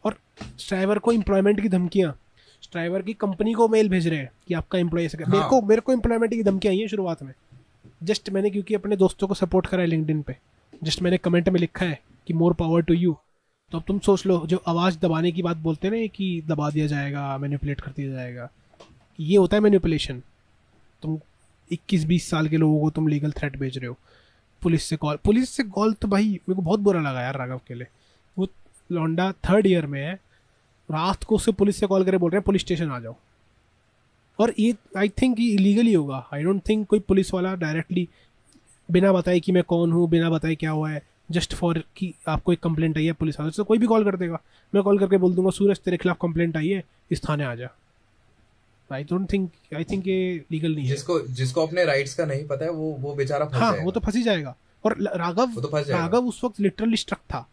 और स्ट्राइवर को एम्प्लॉयमेंट की धमकियाँ, स्ट्राइवर की कंपनी को मेल भेज रहे हैं कि आपका एम्प्लॉय ऐसे कर। मेरे को एम्प्लॉयमेंट की धमकियाँ आई हैं शुरुआत में, जस्ट मैंने क्योंकि अपने दोस्तों को सपोर्ट करा है लिंक्डइन पे, जस्ट मैंने कमेंट में लिखा है कि मोर पावर टू यू, तो अब तुम सोच लो, जो आवाज़ दबाने की बात बोलते हैं ना कि दबा दिया जाएगा, मैनिपुलेट कर दिया जाएगा, ये होता है मैनिपुलेशन। तुम 21-20 साल के लोगों को तुम लीगल थ्रेट भेज रहे हो, पुलिस से कॉल तो भाई मेरे को बहुत बुरा लगा यार राघव के लिए। वो लौंडा 3rd ईयर में है, रात को उससे पुलिस से कॉल करे बोल रहे हैं पुलिस स्टेशन आ जाओ। और ये आई थिंक ये इलीगल ही होगा। आई डोंट थिंक कोई पुलिस वाला डायरेक्टली बिना बताए कि मैं कौन हूँ, बिना बताए क्या हुआ है, जस्ट फॉर कि आपको एक कंप्लेंट आई है पुलिस वाले से, कोई भी कॉल कर देगा। मैं कॉल करके बोल दूंगा सूरज तेरे खिलाफ कंप्लेंट आई है, इस थाने आ जा। आई थिंक ये लीगल नहीं है। जिसको अपने राइट्स का नहीं पता है वो बेचारा फंस जाएगा। वो तो फंस ही जाएगा। और राघव उस वक्त लिटरली स्ट्रक था।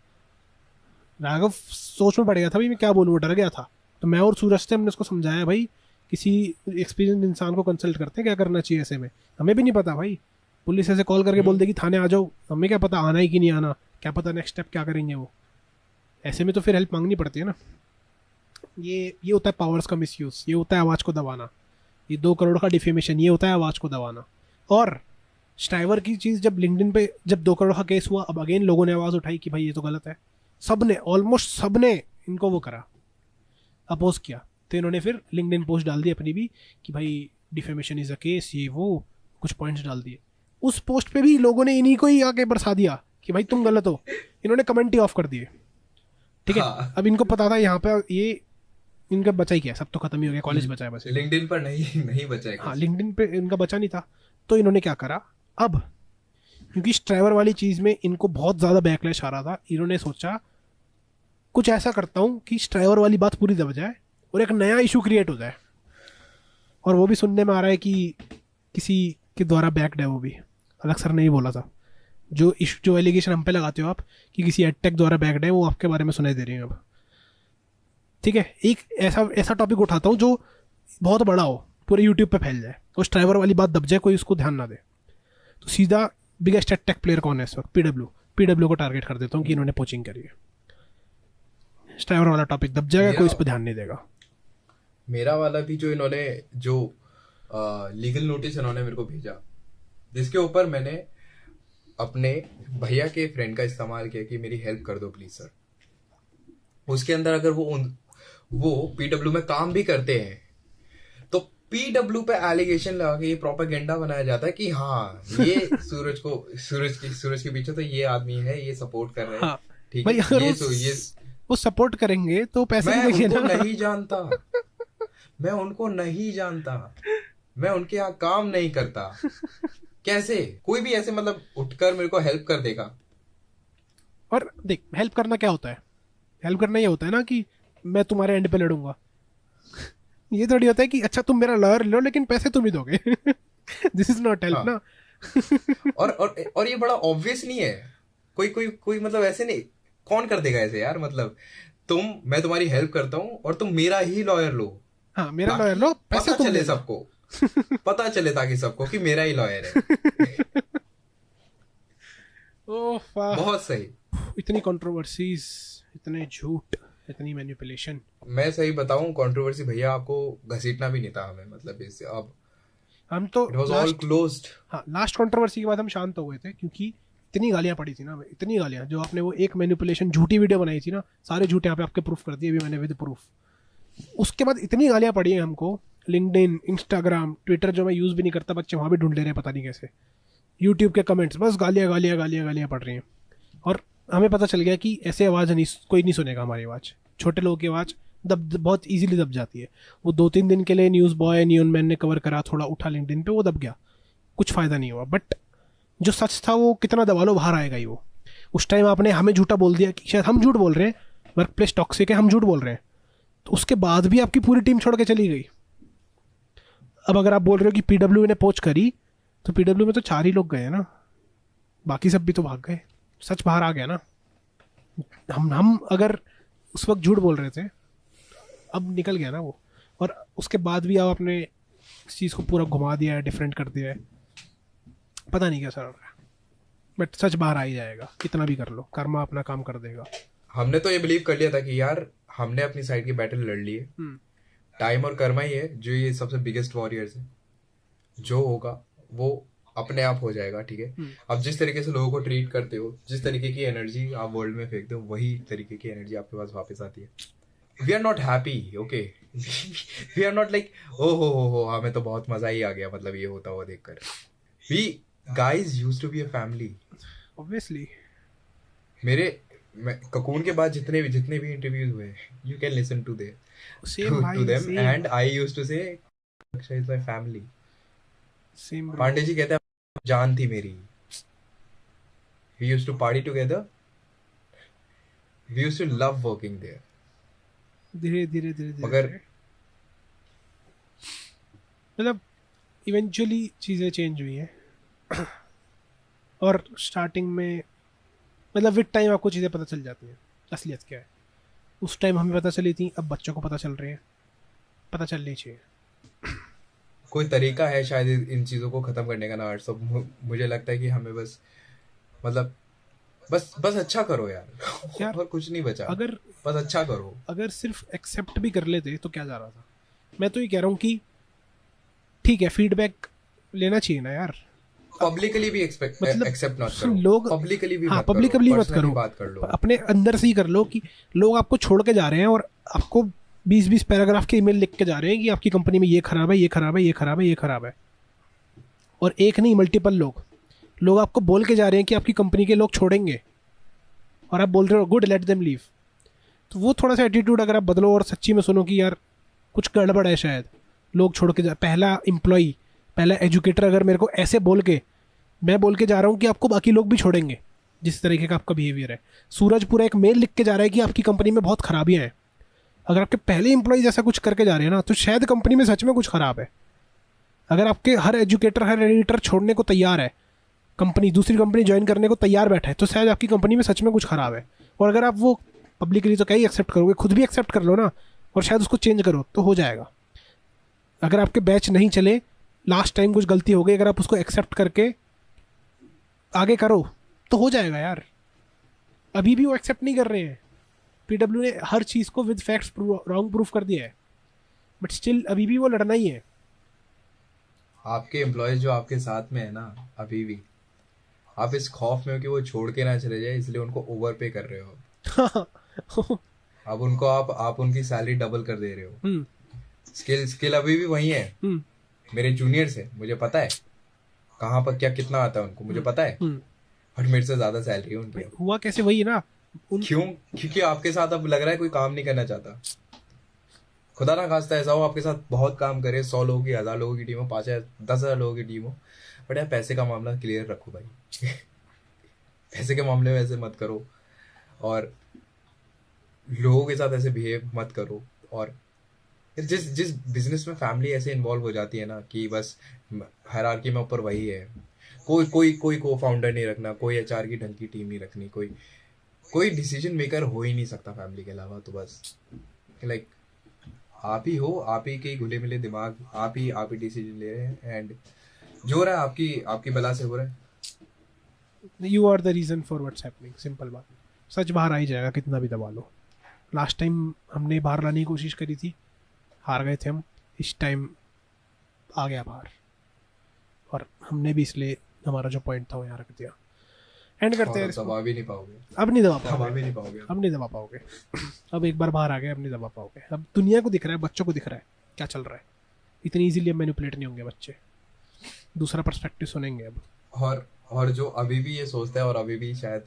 राघव सोच में पड़ गया था भाई मैं क्या बोलूँ, डर गया था। तो मैं और सूरज से हमने उसको समझाया भाई किसी एक्सपीरियंस इंसान को कंसल्ट करते हैं क्या करना चाहिए ऐसे में। हमें भी नहीं पता भाई, पुलिस ऐसे कॉल करके बोल देगी थाने आ जाओ, हमें क्या पता आना ही कि नहीं आना, क्या पता नेक्स्ट स्टेप क्या करेंगे वो। ऐसे में तो फिर हेल्प मांगनी पड़ती है ना। ये होता है पावर्स का मिसयूज, ये होता है आवाज़ को दबाना। ये 2 करोड़ का डिफेमेशन, ये होता है आवाज़ को दबाना। और स्ट्राइवर की चीज़ जब लिंक्डइन पे जब 2 करोड़ का केस हुआ, अब अगेन लोगों ने आवाज़ उठाई कि भाई ये तो गलत है। सबने, ऑलमोस्ट सबने इनको वो करा, अपोज किया। तो इन्होंने फिर लिंक्डइन पोस्ट डाल दी अपनी भी कि भाई डिफेमेशन इज अ केस, ये वो कुछ पॉइंट्स डाल दिए। उस पोस्ट पे भी लोगों ने इन्हीं को ही आके बरसा दिया कि भाई तुम गलत हो। इन्होंने कमेंट ही ऑफ कर दिए। ठीक है। हाँ। अब इनको पता था यहाँ पे ये इनका बचा ही क्या, सब तो खत्म ही हो गया, कॉलेज बचा है बस। लिंक्डइन पर नहीं बचा है। हाँ, लिंक्डइन पे इनका बचा नहीं था। तो इन्होंने क्या करा, अब क्योंकि स्ट्राइवर वाली चीज़ में इनको बहुत ज़्यादा बैकलैश आ रहा था, इन्होंने सोचा कुछ ऐसा करता हूँ कि स्ट्राइवर वाली बात पूरी दब जाए और एक नया इशू क्रिएट हो जाए। और वो भी सुनने में आ रहा है कि किसी के द्वारा बैक्ड है वो भी। अलग सर ने ही बोला था, जो एलिगेशन हम पे लगाते हो आप कि किसी एडटेक द्वारा बैक्ड है, वो आपके बारे में सुनाई दे रही है अब। ठीक है, एक ऐसा टॉपिक उठाता हूँ जो बहुत बड़ा हो, पूरे यूट्यूब पे फैल जाए और स्ट्राइवर वाली बात दब जाए, कोई उसको ध्यान ना दे। तो सीधा बिगेस्ट एडटेक प्लेयर कौन है इस वक्त? पीडब्ल्यू को टारगेट कर देता हूँ कि इन्होंने पोचिंग करी है। स्ट्राइवर वाला टॉपिक दब जाएगा, कोई इस पर ध्यान नहीं देगा। मेरा वाला भी जो इन्होंने जो लीगल नोटिस इन्होंने मेरे को भेजा, जिसके ऊपर मैंने अपने भैया के फ्रेंड का इस्तेमाल किया कि मेरी हेल्प कर दो प्लीज सर। उसके अंदर अगर वो पीडब्ल्यू में काम भी करते हैं तो पीडब्ल्यू पे एलिगेशन लगा के ये प्रोपेगेंडा बनाया जाता है कि हाँ ये सूरज के पीछे तो ये आदमी है, ये सपोर्ट कर रहे हैं। ठीक है, ये वो सपोर्ट करेंगे तो पैसे मैं उनको नहीं जानता, मैं उनको नहीं जानता, मैं उनके यहाँ काम नहीं करता। कैसे कोई भी ऐसे मतलब उठकर मेरे को हेल्प कर देगा? और देख, हेल्प करना क्या होता है? हेल्प करना ये होता है ना कि मैं तुम्हारे एंड पे लड़ूंगा। ये थोड़ी होता है कि अच्छा तुम मेरा लॉयर लो लेकिन पैसे तुम ही दोगे। दिस इज नॉट हेल्प ना। और ये बड़ा ऑब्वियस नहीं है। कोई मतलब ऐसे नहीं, कौन कर देगा ऐसे यार? मतलब मैं तुम्हारी हेल्प करता हूँ और तुम मेरा ही लॉयर लो। हाँ, मेरा लॉयर लो, पैसे पता चले सबको, पता चले ताकि सबको कि मेरा ही लॉयर है। बहुत सही। इतनी कंट्रोवर्सीज, इतने झूठ, इतनी मैनिपुलेशन। मैं सही बताऊं, कंट्रोवर्सी भैया आपको घसीटना भी नहीं था हमें, मतलब इससे अब हम तो इट वाज ऑल क्लोज्ड। हाँ, लास्ट कंट्रोवर्सी के बाद हम शांत हो गए थे क्योंकि इतनी गालियां पड़ी थी ना, इतनी गालियां। जो आपने वो एक मैनिपुलेशन झूठी वीडियो बनाई थी ना, सारे झूठे यहाँ पे आपके प्रूफ कर दिए अभी मैंने विद प्रूफ। उसके बाद इतनी गालियां पड़ी हैं हमको। लिंक्डइन, इंस्टाग्राम, ट्विटर जो मैं यूज़ भी नहीं करता, बच्चे वहाँ भी ढूंढ ले रहे हैं पता नहीं कैसे। यूट्यूब के कमेंट्स बस गालियाँ पड़ रही हैं। और हमें पता चल गया कि ऐसे आवाज़ नहीं, कोई नहीं सुनेगा हमारी आवाज़। छोटे लोगों की आवाज़ बहुत ईजिली दब जाती है। वो 2-3 दिन के लिए न्यूज़ बॉय, नियॉन मैन ने कवर करा, थोड़ा उठा लिंक्डइन पे, वो दब गया, कुछ फ़ायदा नहीं हुआ। बट जो सच था वो कितना दबा लो बाहर आएगा ही वो। उस टाइम आपने हमें झूठा बोल दिया कि शायद हम झूठ बोल रहे हैं, वर्क प्लेस टॉक्सिक है, हम झूठ बोल रहे हैं, तो उसके बाद भी आपकी पूरी टीम छोड़ के चली गई। अब अगर आप बोल रहे हो कि पीडब्ल्यू ने पोच करी, तो पीडब्ल्यू में तो 4 ही लोग गए ना, बाकी सब भी तो भाग गए। सच बाहर आ गया ना। हम अगर उस वक्त झूठ बोल रहे थे, अब निकल गया ना वो। और उसके बाद भी आप अपने इस चीज़ को पूरा घुमा दिया है, डिफरेंट कर दिया है, पता नहीं कैसा रहा है। बट सच बाहर आ ही जाएगा, कितना भी कर लो, कर्मा अपना काम कर देगा। हमने तो ये बिलीव कर लिया था कि यार हमने अपनी साइड की बैटल लड़ ली है, टाइम और कर्मा ही है जो ये सबसे बिगेस्ट वॉरियर्स है। जो होगा वो अपने आप हो जाएगा, ठीक है। अब जिस तरीके से लोगों को ट्रीट करते हो, जिस तरीके की एनर्जी आप वर्ल्ड में फेंकते हो, वही तरीके की एनर्जी आपके पास वापस आती है। We are not happy, okay, we are not like ओ हो हमें तो बहुत मजा ही आ गया मतलब ये होता हुआ देखकर। We guys used to be a family. Obviously cocoon के बाद जितने भी इंटरव्यूज हुए, you can listen to same भाई, to them, same and I used to say Akshay is my family. Same bro. Pandey ji कहते हैं जान थी मेरी। We used to party together, we used to love working there. धीरे धीरे धीरे धीरे मगर मतलब इवेंचुअली चीज़ें चेंज हुई हैं और स्टार्टिंग में मतलब विद टाइम आपको चीज़ें पता चल जाती हैं असलियत क्या है। उस टाइम हमें पता चली थी, अब बच्चों को पता चल रही है, पता चलनी चाहिए। कोई तरीका है शायद इन चीजों को खत्म करने का ना, सब मुझे लगता है कि हमें बस मतलब बस अच्छा करो यार और कुछ नहीं बचा। अगर बस अच्छा करो। अगर सिर्फ एक्सेप्ट भी कर लेते तो क्या जा रहा था। मैं तो ये कह रहा हूँ कि ठीक है, फीडबैक लेना चाहिए ना यार। पब्लिकली भी एक्सेप्ट मत करो, लोग पब्लिकली भी हाँ, पब्लिकली मत करो, बात कर लो, अपने अंदर से ही कर लो कि लोग आपको छोड़ के जा रहे हैं और आपको 20-20 पैराग्राफ के ईमेल लिख के जा रहे हैं कि आपकी कंपनी में ये खराब है, ये खराब है, ये खराब है, ये खराब है। और एक नहीं, मल्टीपल लोग आपको बोल के जा रहे हैं कि आपकी कंपनी के लोग छोड़ेंगे और आप बोल रहे हो गुड, लेट देम लीव। तो वो थोड़ा सा एटीट्यूड अगर आप बदलो और सच्ची में सुनो कि यार कुछ गड़बड़ है, शायद लोग छोड़ के जा, पहला एम्प्लॉई, पहला एजुकेटर अगर मेरे को ऐसे बोल के, मैं बोल के जा रहा हूँ कि आपको बाकी लोग भी छोड़ेंगे जिस तरीके का आपका बिहेवियर है। सूरज पूरा एक मेल लिख के जा रहा है कि आपकी कंपनी में बहुत खराबियाँ हैं। अगर आपके पहले एम्प्लॉयज ऐसा कुछ करके जा रहे हैं ना, तो शायद कंपनी में सच में कुछ खराब है। अगर आपके हर एजुकेटर, हर एडिटर छोड़ने को तैयार है, कंपनी दूसरी कंपनी ज्वाइन करने को तैयार बैठा है, तो शायद आपकी कंपनी में सच में कुछ खराब है। और अगर आप वो पब्लिकली तो क्या ही एक्सेप्ट करोगे, खुद भी एक्सेप्ट कर लो ना और शायद उसको चेंज करो तो हो जाएगा। अगर आपके बैच नहीं चले, लास्ट टाइम कुछ गलती हो गई, अगर आप उसको एक्सेप्ट करके आगे करो तो हो जाएगा यार। अभी भी वो एक्सेप्ट नहीं कर रहे हैं। पीडब्ल्यू ने हर चीज़ को विद फैक्ट्स रॉन्ग प्रूफ कर दिया है, बट स्टिल अभी भी वो लड़ना ही है। आपके एम्प्लॉयज जो आपके साथ में है ना, अभी भी आप इस खौफ में हो कि वो छोड़ के ना चले जाए, इसलिए उनको ओवर पे कर रहे हो। अब उनको आप उनकी सैलरी डबल कर दे रहे हो। स्किल अभी भी वही है। मेरे जूनियर्स है, मुझे पता है कहाँ पर क्या कितना आता है उनको, मुझे पता है, बट मेरे से ज्यादा सैलरी है उनकी। हुआ कैसे वही है ना। क्यों? क्योंकि आपके साथ अब लग रहा है कोई काम नहीं करना चाहता। खुदा ना खास्ता ऐसा हो आपके साथ बहुत काम करे, 100 लोगों की, 1000 लोगों की टीम हो, 5000 10,000 लोगों की टीम हो, बट यार पैसे का मामला क्लियर रखो भाई। पैसे के मामले में ऐसे मत करो और लोगों के साथ ऐसे बिहेव मत करो। और जिस बिजनेस में फैमिली ऐसे इन्वॉल्व हो जाती है ना कि बस हायरार्की में ऊपर वही है, कोई को फाउंडर नहीं रखना, कोई एचआर की ढंग की टीम नहीं रखनी, कोई डिसीजन मेकर हो ही नहीं सकता फैमिली के अलावा। तो बस लाइक आप ही हो, आप ही के घुले मिले दिमाग, आप ही डिसीजन ले रहे हैं, एंड जो हो रहा है आपकी बला से हो रहा है। You are the reason for what's happening. Simple बात, सच बाहर आ ही जाएगा कितना भी दबा लो। लास्ट टाइम हमने बाहर लाने की कोशिश करी थी, हार गए थे हम। इस टाइम आ गया बाहर और हमने भी इसलिए हमारा जो पॉइंट था वो यहाँ रख दिया। एंड करते हैं। दबा भी नहीं पाओगे, अब नहीं दबा पाओगे। अब एक बार बाहर आ गए, अब नहीं दबा पाओगे। अब दुनिया को दिख रहा है, बच्चों को दिख रहा है क्या चल रहा है। इतनी इजीली अब मैनिपुलेट नहीं होंगे बच्चे, दूसरा पर्सपेक्टिव सुनेंगे अब। और जो अभी भी ये सोचता है और अभी भी शायद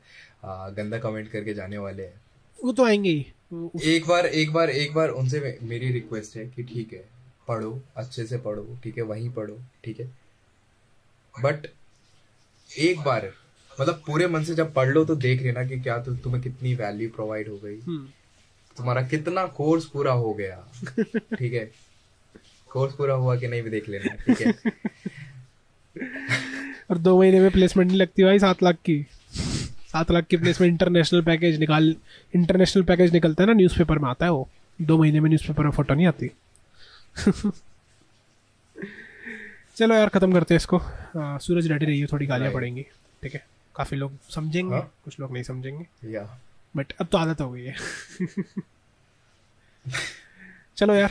गंदा कमेंट करके जाने वाले हैं, वो तो आएंगे ही। एक बार उनसे मेरी रिक्वेस्ट है कि ठीक है पढ़ो, अच्छे से पढ़ो, ठीक है, वहीं पढ़ो, ठीक है, बट एक बार मतलब पूरे मन से जब पढ़ लो तो देख लेना कि क्या तुम्हें कितनी वैल्यू प्रोवाइड हो गई, तुम्हारा कितना कोर्स पूरा हो गया, ठीक है, कोर्स पूरा हुआ कि नहीं भी देख लेना, ठीक है। और 2 महीने में प्लेसमेंट नहीं लगती भाई, 7 लाख की 7 लाख की प्लेसमेंट। इंटरनेशनल पैकेज निकलता है ना, न्यूज़पेपर में आता है वो। 2 महीने में न्यूज़पेपर में फोटो नहीं आती। चलो यार खत्म करते हैं इसको। सूरज रेडी रही है, थोड़ी गालियाँ पड़ेंगी, ठीक है। काफ़ी लोग समझेंगे, कुछ लोग नहीं समझेंगे, बट अब तो आदत हो गई है। चलो यार